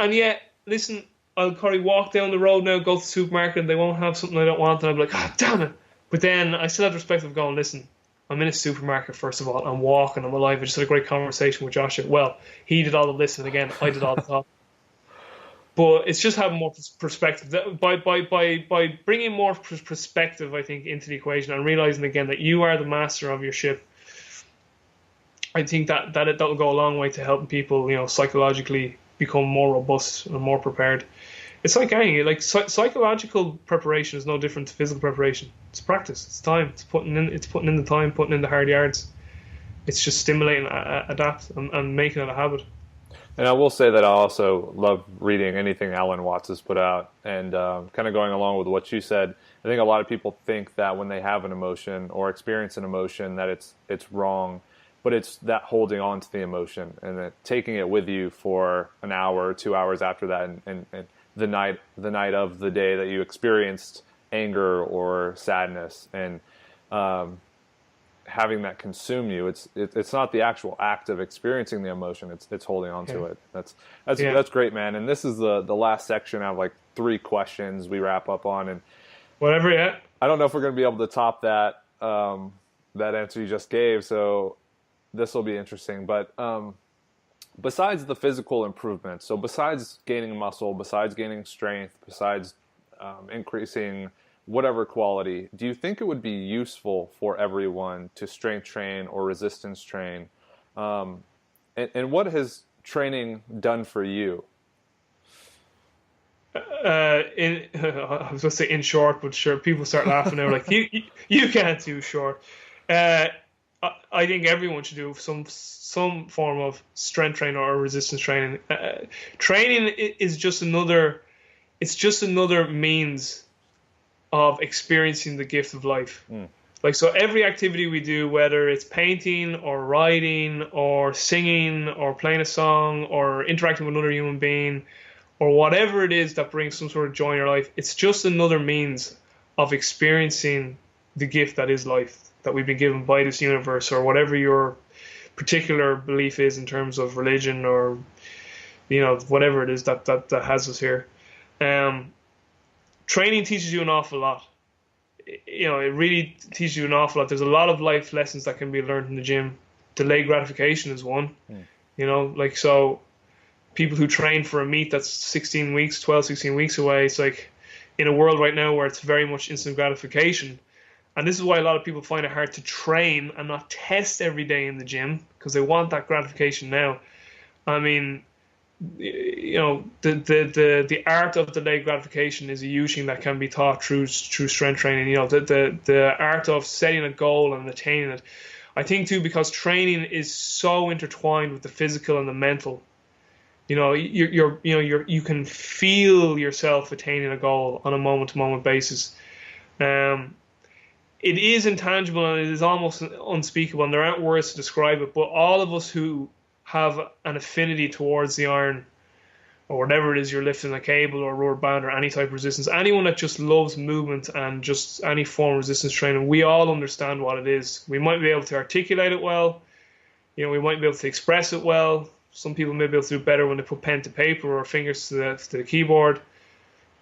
And yet, listen, I'll probably walk down the road now, go to the supermarket, and they won't have something I don't want, and I'll be like, ah, damn it. But then I still have the respect of going, listen, I'm in a supermarket, first of all. I'm walking, I'm alive. I just had a great conversation with Joshua. Well, he did all the listening again. I did all the talking. But it's just having more perspective. By bringing more perspective, I think, into the equation, and realizing again that you are the master of your ship, I think that'll go a long way to helping people, psychologically become more robust and more prepared. It's like anything. Like psychological preparation is no different to physical preparation. It's practice. It's time. It's putting in the time, putting in the hard yards. It's just stimulating, adapt, and making it a habit. And I will say that I also love reading anything Alan Watts has put out. And kind of going along with what you said, I think a lot of people think that when they have an emotion or experience an emotion that it's wrong, but it's that holding on to the emotion and that taking it with you for an hour or 2 hours after that, and the night of the day that you experienced anger or sadness, and having that consume you. It's not the actual act of experiencing the emotion. It's holding on to it. That's great, man. And this is the last section. I have like 3 questions we wrap up on, and whatever. Yeah. I don't know if we're going to be able to top that answer you just gave. So this will be interesting. But besides the physical improvements, so besides gaining muscle, besides gaining strength, besides increasing whatever quality, do you think it would be useful for everyone to strength train or resistance train? And what has training done for you? I was going to say in short, but sure, people start laughing now. Like you can't do short. I think everyone should do some form of strength training or resistance training. Training is just another. It's just another means of experiencing the gift of life. Like, so every activity we do, whether it's painting or writing or singing or playing a song or interacting with another human being or whatever it is that brings some sort of joy in your life, it's just another means of experiencing the gift that is life, that we've been given by this universe, or whatever your particular belief is in terms of religion, or, you know, whatever it is that has us here. Training teaches you an awful lot. You know, it really teaches you an awful lot. There's a lot of life lessons that can be learned in the gym. Delayed gratification is one. You know, like, so people who train for a meet that's 16 weeks away, it's like, in a world right now where it's very much instant gratification. And this is why a lot of people find it hard to train and not test every day in the gym, because they want that gratification now. I mean, you know, the art of delayed gratification is a huge thing that can be taught through strength training. You know, the art of setting a goal and attaining it. I think too, because training is so intertwined with the physical and the mental. You know, you can feel yourself attaining a goal on a moment-to-moment basis. It is intangible and it is almost unspeakable, and there aren't words to describe it. But all of us who have an affinity towards the iron, or whatever it is you're lifting, a cable or a rubber band or any type of resistance, anyone that just loves movement and just any form of resistance training, we all understand what it is. We might be able to articulate it well. You know, we might be able to express it well. Some people may be able to do better when they put pen to paper or fingers to the keyboard.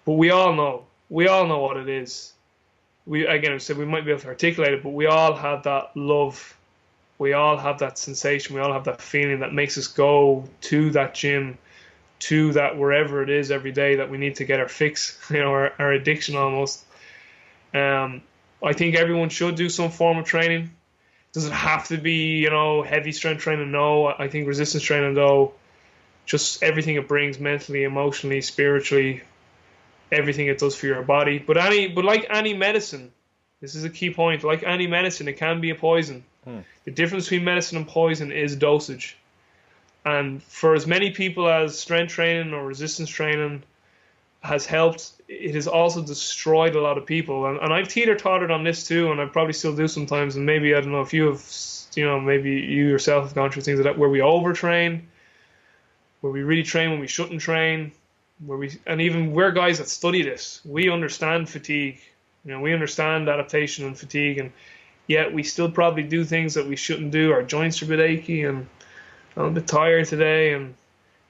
But we all know what it is. I said we might be able to articulate it, but we all have that love. We all have that sensation. We all have that feeling that makes us go to that gym, to that wherever it is every day that we need to get our fix, you know, our addiction almost. I think everyone should do some form of training. Does it have to be, you know, heavy strength training? No. I think resistance training, though, just everything it brings mentally, emotionally, spiritually, everything it does for your body. But like any medicine, this is a key point. Like any medicine, it can be a poison. The difference between medicine and poison is dosage. And for as many people as strength training or resistance training has helped, it has also destroyed a lot of people. And I've teeter-tottered on this too, and I probably still do sometimes. And maybe, I don't know if you have, you know, maybe you yourself have gone through things like that, where we overtrain, where we really train when we shouldn't train, and even we're guys that study this. We understand fatigue. You know, we understand adaptation and fatigue, and yet we still probably do things that we shouldn't do. Our joints are a bit achy, and I'm a bit tired today, and,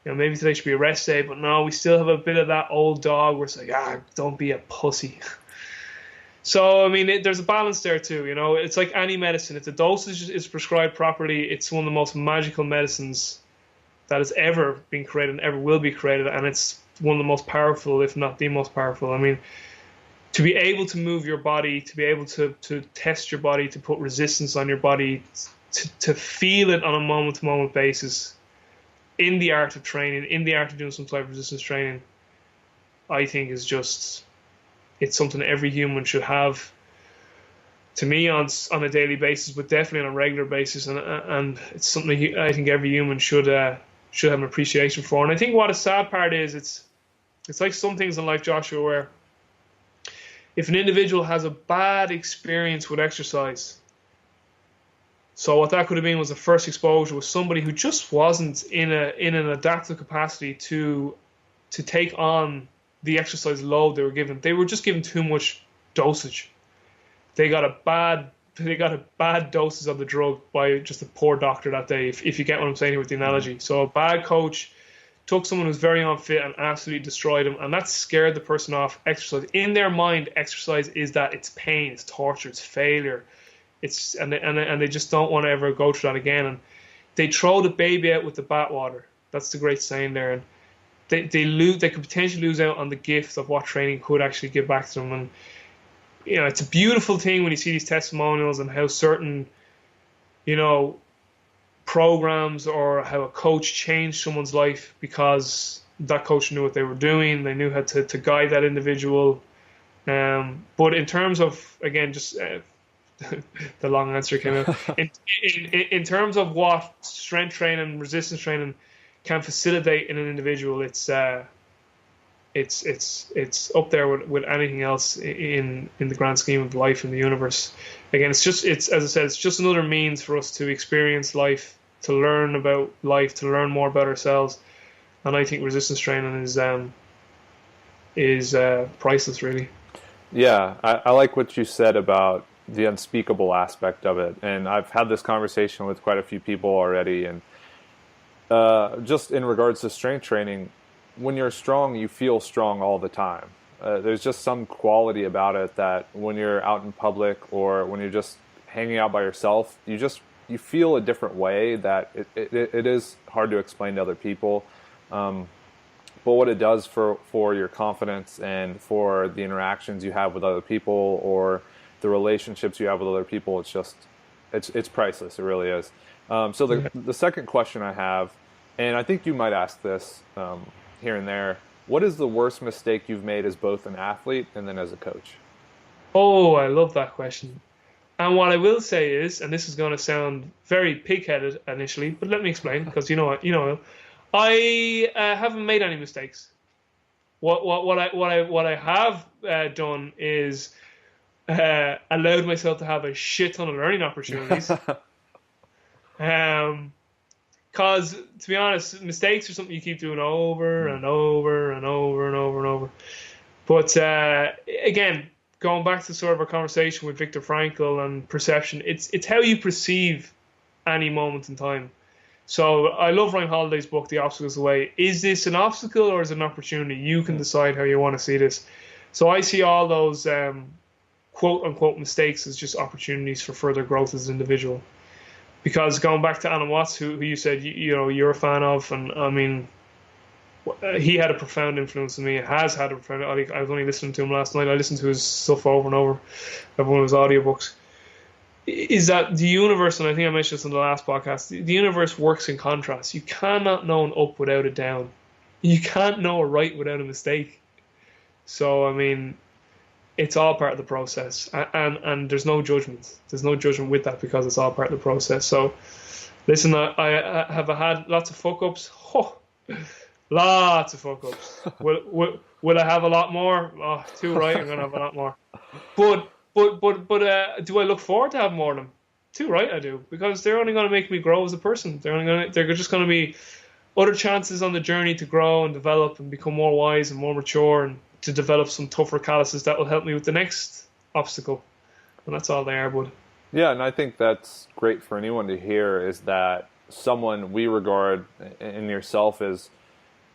you know, maybe today should be a rest day. But no, we still have a bit of that old dog where it's like, don't be a pussy. So, I mean, there's a balance there too. You know, it's like any medicine. If the dosage is prescribed properly, it's one of the most magical medicines that has ever been created and ever will be created, and it's one of the most powerful, if not the most powerful. I mean, to be able to move your body, to be able to test your body, to put resistance on your body, to feel it on a moment-to-moment basis, in the art of training, in the art of doing some type of resistance training, I think is just, it's something every human should have, to me, on a daily basis, but definitely on a regular basis, and it's something I think every human should have an appreciation for. And I think what a sad part is, it's like some things in life, Joshua, where if an individual has a bad experience with exercise, so what that could have been was the first exposure with somebody who just wasn't in an adaptive capacity to take on the exercise load they were given. They were just given too much dosage. They got a bad doses of the drug by just a poor doctor that day, if you get what I'm saying here with the analogy. So a bad coach took someone who's very unfit and absolutely destroyed him, and that scared the person off exercise. In their mind, exercise is that it's pain, it's torture, it's failure. And they just don't want to ever go through that again. And they throw the baby out with the bathwater. That's the great saying there. And they could potentially lose out on the gift of what training could actually give back to them. And, you know, it's a beautiful thing when you see these testimonials and how certain, you know, programs or how a coach changed someone's life because that coach knew what they were doing. They knew how to guide that individual. But in terms of, again, just the long answer came out. In terms of what strength training, resistance training can facilitate in an individual, it's up there with anything else in the grand scheme of life in the universe. Again, it's as I said, it's just another means for us to experience life, to learn about life, to learn more about ourselves. And I think resistance training is priceless, really. Yeah, I like what you said about the unspeakable aspect of it. And I've had this conversation with quite a few people already. And just in regards to strength training, when you're strong, you feel strong all the time. There's just some quality about it that when you're out in public or when you're just hanging out by yourself, you feel a different way that it is hard to explain to other people. But what it does for your confidence and for the interactions you have with other people or the relationships you have with other people, it's priceless. It really is. So the second question I have, and I think you might ask this here and there, what is the worst mistake you've made as both an athlete and then as a coach? Oh, I love that question. And what I will say is, and this is going to sound very pig-headed initially, but let me explain, because you know, I haven't made any mistakes. What I have done is allowed myself to have a shit ton of learning opportunities. Because to be honest, mistakes are something you keep doing over and over and over and over and over. But again, going back to sort of our conversation with Viktor Frankl and perception, it's how you perceive any moment in time. So I love Ryan Holiday's book, The Obstacle's the Way. Is this an obstacle or is it an opportunity? You can decide how you want to see this. So I see all those quote-unquote mistakes as just opportunities for further growth as an individual. Because going back to Alan Watts, who you said you're a fan of, and I mean, he had a profound influence on me. It has had a profound. I was only listening to him last night. I listened to his stuff over and over, one of his audiobooks. Is that the universe, and I think I mentioned this in the last podcast, the universe works in contrast. You cannot know an up without a down. You can't know a right without a mistake. So, I mean, it's all part of the process. And there's no judgment. There's no judgment with that because it's all part of the process. So, listen, I have had lots of fuck-ups. Oh, lots of fuck-ups. Will I have a lot more? Oh, too right, I'm going to have a lot more. But do I look forward to having more of them? Too right, I do, because they're only going to make me grow as a person. They're just going to be other chances on the journey to grow and develop and become more wise and more mature and to develop some tougher calluses that will help me with the next obstacle. And that's all they are, bud. Yeah, and I think that's great for anyone to hear, is that someone we regard in yourself as,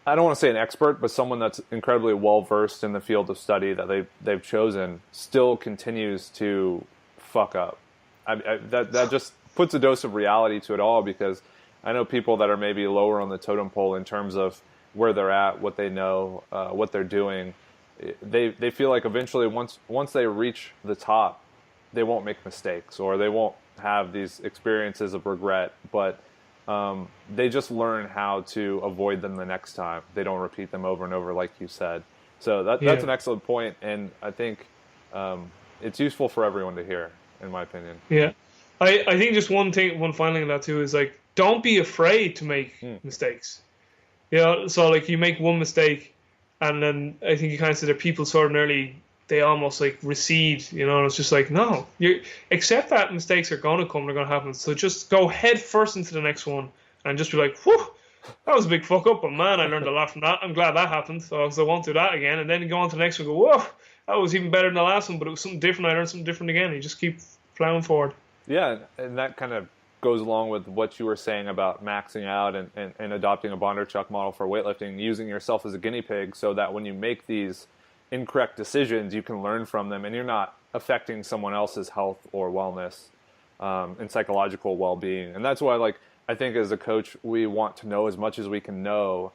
I don't want to say an expert, but someone that's incredibly well-versed in the field of study that they've chosen still continues to fuck up. That just puts a dose of reality to it all, because I know people that are maybe lower on the totem pole in terms of where they're at, what they know, what they're doing. They feel like eventually once they reach the top, they won't make mistakes or they won't have these experiences of regret, but they just learn how to avoid them the next time. They don't repeat them over and over, like you said. So that's an excellent point, and I think it's useful for everyone to hear, in my opinion. Yeah, I think just one final thing on that too is, like, don't be afraid to make mistakes. So like you make one mistake, and then I think you kind of said that people sort of nearly, they almost like recede, and it's just like, no, you accept that mistakes are going to come, they're going to happen. So just go head first into the next one and just be like, whew, that was a big fuck up, but man, I learned a lot from that. I'm glad that happened, so I won't do that again. And then you go on to the next one and go, whoa, that was even better than the last one, but it was something different. I learned something different again. You just keep plowing forward. Yeah, and that kind of goes along with what you were saying about maxing out and adopting a Bondarchuk model for weightlifting, using yourself as a guinea pig so that when you make these incorrect decisions, you can learn from them and you're not affecting someone else's health or wellness and psychological well-being. And that's why, I think as a coach, we want to know as much as we can know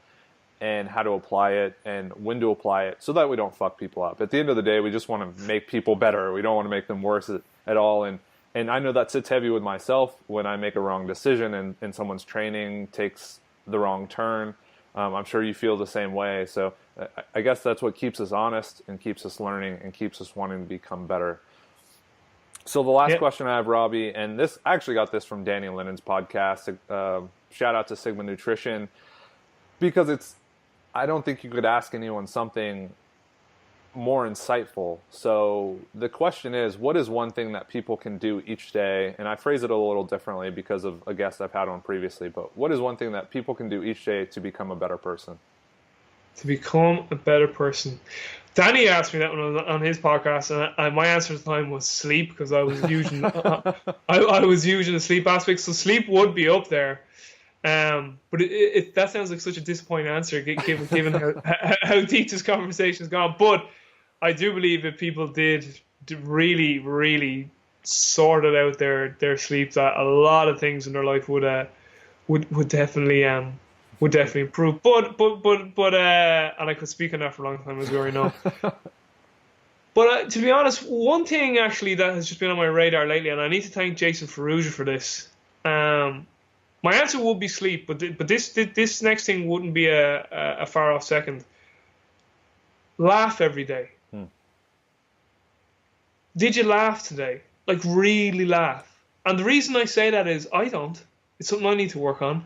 and how to apply it and when to apply it so that we don't fuck people up. At the end of the day, we just want to make people better. We don't want to make them worse at all. And I know that sits heavy with myself when I make a wrong decision and someone's training takes the wrong turn. I'm sure you feel the same way. So I guess that's what keeps us honest and keeps us learning and keeps us wanting to become better. So the last question I have, Robbie, and this I actually got this from Danny Lennon's podcast. Shout out to Sigma Nutrition, because I don't think you could ask anyone something more insightful. So the question is, what is one thing that people can do each day? And I phrase it a little differently because of a guest I've had on previously, but what is one thing that people can do each day to become a better person? To become a better person. Danny asked me that when I was on his podcast, and my answer at the time was sleep, because I was using I was using the sleep aspect. So sleep would be up there, but that sounds like such a disappointing answer given how deep this conversation has gone. But I do believe if people did really, really sorted out their sleep, that a lot of things in their life would definitely improve. But and I could speak on that for a long time, as we already know. But to be honest, one thing actually that has just been on my radar lately, and I need to thank Jason Ferrugia for this. My answer would be sleep, but this next thing wouldn't be a far off second. Laugh every day. Did you laugh today? Like, really laugh? And the reason I say that is I don't. It's something I need to work on.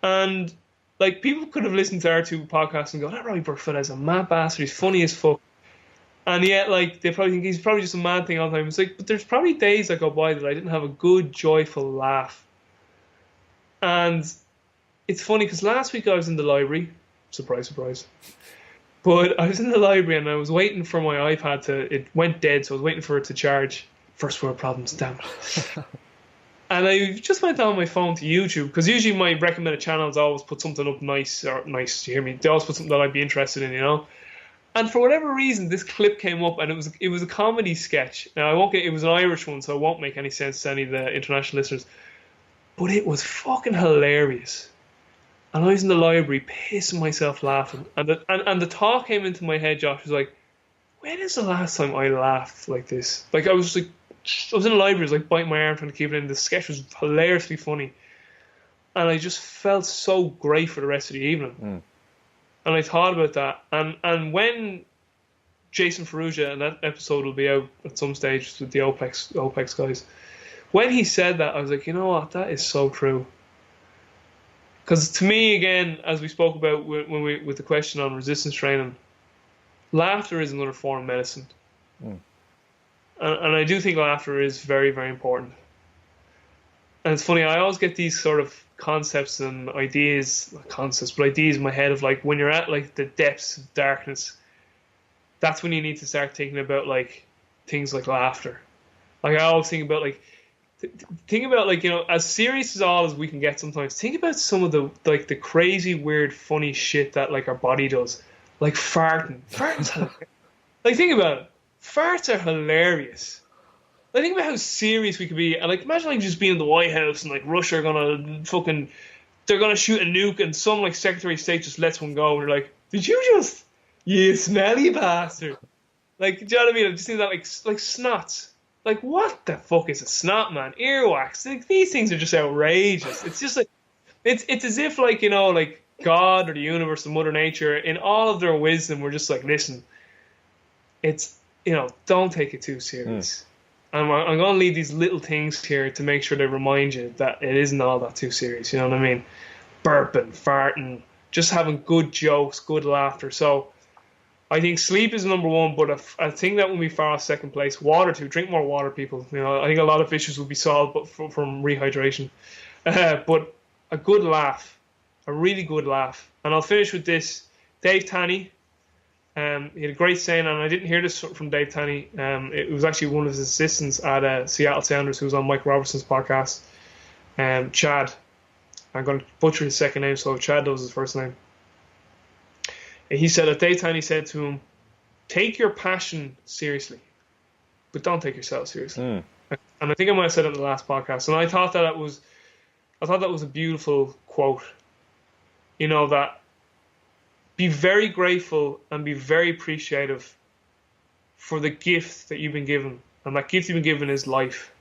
And like, people could have listened to our two podcasts and go, "That Robbie Bourke fella is a mad bastard. He's funny as fuck." And yet, like, they probably think he's probably just a mad thing all the time. It's like, but there's probably days that go by that I didn't have a good, joyful laugh. And it's funny because last week I was in the library. Surprise, surprise. But I was in the library and I was waiting for my iPad it went dead, so I was waiting for it to charge. First world problems, damn it. And I just went on my phone to YouTube, because usually my recommended channels always put something up nice, you hear me? They always put something that I'd be interested in, you know? And for whatever reason, this clip came up, and it was a comedy sketch. Now, it was an Irish one, so it won't make any sense to any of the international listeners. But it was fucking hilarious. And I was in the library pissing myself laughing. And the thought came into my head, Josh, was like, when is the last time I laughed like this? Like, I was in the library, I was like biting my arm trying to keep it in. The sketch was hilariously funny. And I just felt so great for the rest of the evening. And I thought about that. And when Jason Ferrugia, and that episode will be out at some stage with the OPEX guys, when he said that, I was like, you know what, that is so true. Because to me, again, as we spoke about with the question on resistance training, laughter is another form of medicine. And I do think laughter is very, very important. And it's funny, I always get these sort of concepts and ideas in my head of, like, when you're at, like, the depths of darkness, that's when you need to start thinking about, like, things like laughter. Like, I always think about, like, you know, as serious as all as we can get sometimes, think about some of the, like, the crazy, weird, funny shit that, like, our body does. Like farting. Farting's hilarious. Like, think about it. Farts are hilarious. Like, think about how serious we could be. And, like, imagine, like, just being in the White House and, like, Russia are gonna they're gonna shoot a nuke, and some, like, Secretary of State just lets one go, and they're like, "Did you just, you smelly bastard?" Like, do you know what I mean? I just think that, like snots. Like, what the fuck is a snot, man? Earwax. Like, these things are just outrageous. It's just like, it's as if, like, you know, like, God or the universe or Mother Nature, in all of their wisdom, we're just like, listen, it's, you know, don't take it too serious. I'm going to leave these little things here to make sure they remind you that it isn't all that too serious. You know what I mean? Burping, farting, just having good jokes, good laughter. So I think sleep is number one, but I think that will be far off second place. Water too. Drink more water, people. You know, I think a lot of issues will be solved from rehydration. But a good laugh, a really good laugh. And I'll finish with this. Dave Tanney, he had a great saying, and I didn't hear this from Dave Tanney. It was actually one of his assistants at Seattle Sounders, who was on Mike Robertson's podcast. Chad. I'm going to butcher his second name, so Chad knows his first name. He said that Dave Tanney said to him, "Take your passion seriously, but don't take yourself seriously." And I think I might have said it in the last podcast. And I thought that was a beautiful quote. You know, that be very grateful and be very appreciative for the gift that you've been given. And that gift you've been given is life.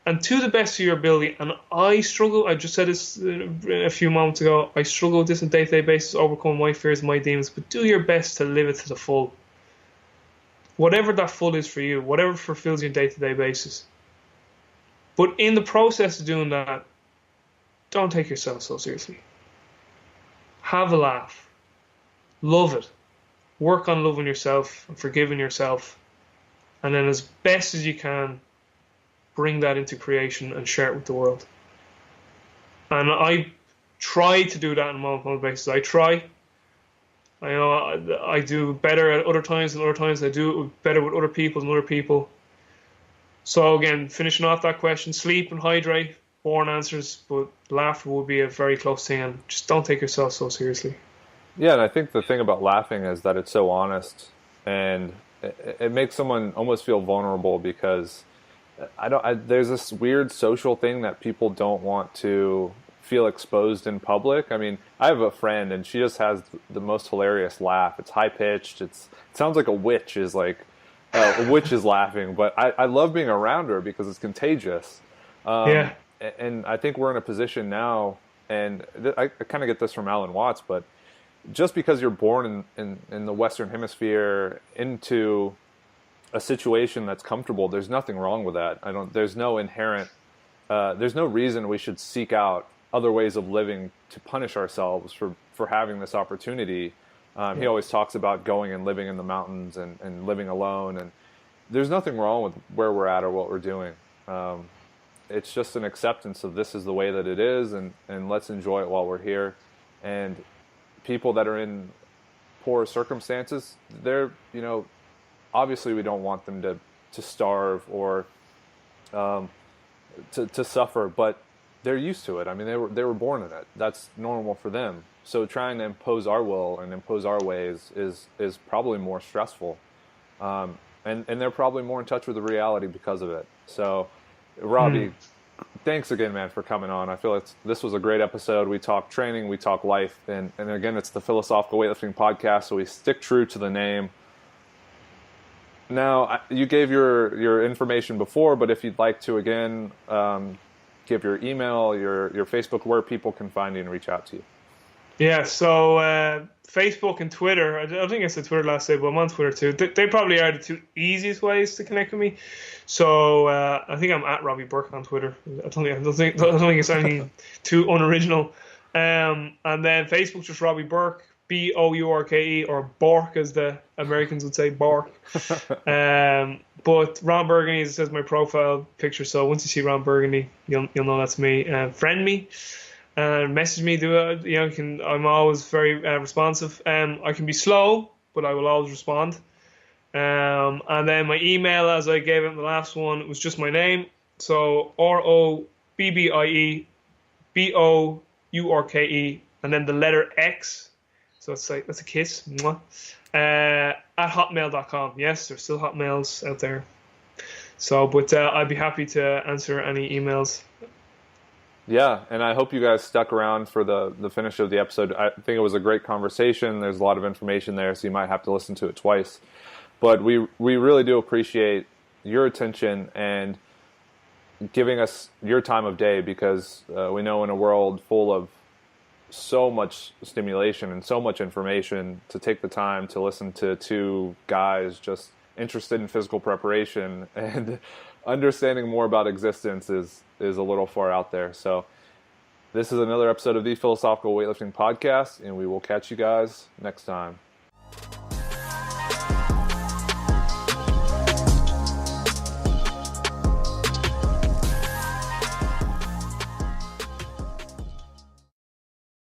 and to the best of your ability. And I struggle, I just said this a few moments ago, I struggle with this on a day-to-day basis, overcome my fears and my demons, but do your best to live it to the full. Whatever that full is for you, whatever fulfills your day-to-day basis. But in the process of doing that, don't take yourself so seriously. Have a laugh. Love it. Work on loving yourself and forgiving yourself. And then as best as you can, bring that into creation and share it with the world. And I try to do that on a moment basis. I try. I know I do better at other times than other times. I do it better with other people than other people. So again, finishing off that question, sleep and hydrate, boring answers, but laughter will be a very close thing. And just don't take yourself so seriously. Yeah, and I think the thing about laughing is that it's so honest, and it makes someone almost feel vulnerable, because there's this weird social thing that people don't want to feel exposed in public. I mean, I have a friend, and she just has the most hilarious laugh. It's high pitched. It sounds like a witch is laughing, but I love being around her because it's contagious. Yeah. And I think we're in a position now, and I kind of get this from Alan Watts, but just because you're born in the Western Hemisphere into a situation that's comfortable, there's nothing wrong with that. There's no reason we should seek out other ways of living to punish ourselves for having this opportunity. He always talks about going and living in the mountains and living alone, and there's nothing wrong with where we're at or what we're doing. It's just an acceptance of this is the way that it is, and let's enjoy it while we're here. And people that are in poor circumstances, obviously we don't want them to starve or to suffer, but they're used to it. I mean, they were born in it. That's normal for them. So trying to impose our will and impose our ways is probably more stressful, and they're probably more in touch with the reality because of it. So, Robbie, thanks again, man, for coming on. I feel this was a great episode. We talk training, we talk life, and again, it's the Philosophical Weightlifting Podcast, so we stick true to the name. Now, you gave your information before, but if you'd like to again, give your email, your Facebook, where people can find you and reach out to you. Yeah, so Facebook and Twitter. I think I said Twitter last day, but I'm on Twitter too. They probably are the two easiest ways to connect with me. So I think I'm at Robbie Bourke on Twitter. I don't think it's anything too unoriginal. And then Facebook, just Robbie Bourke, Bourke, or Bourke as the Americans would say, Bourke. But Ron Burgundy, as it says my profile picture. So once you see Ron Burgundy, you'll know that's me. Friend me. Message me. I'm always very responsive. I can be slow, but I will always respond. And then my email, as I gave it in the last one, was just my name. So ROBBIE BOURKE, and then the letter X. So it's like that's a kiss. At hotmail.com. Yes, there's still hotmails out there. So, but I'd be happy to answer any emails. Yeah, and I hope you guys stuck around for the finish of the episode. I think it was a great conversation. There's a lot of information there, so you might have to listen to it twice. But we really do appreciate your attention and giving us your time of day, because we know in a world full of so much stimulation and so much information, to take the time to listen to two guys just interested in physical preparation and understanding more about existence is a little far out there. So this is another episode of the Philosophical Weightlifting Podcast, and we will catch you guys next time.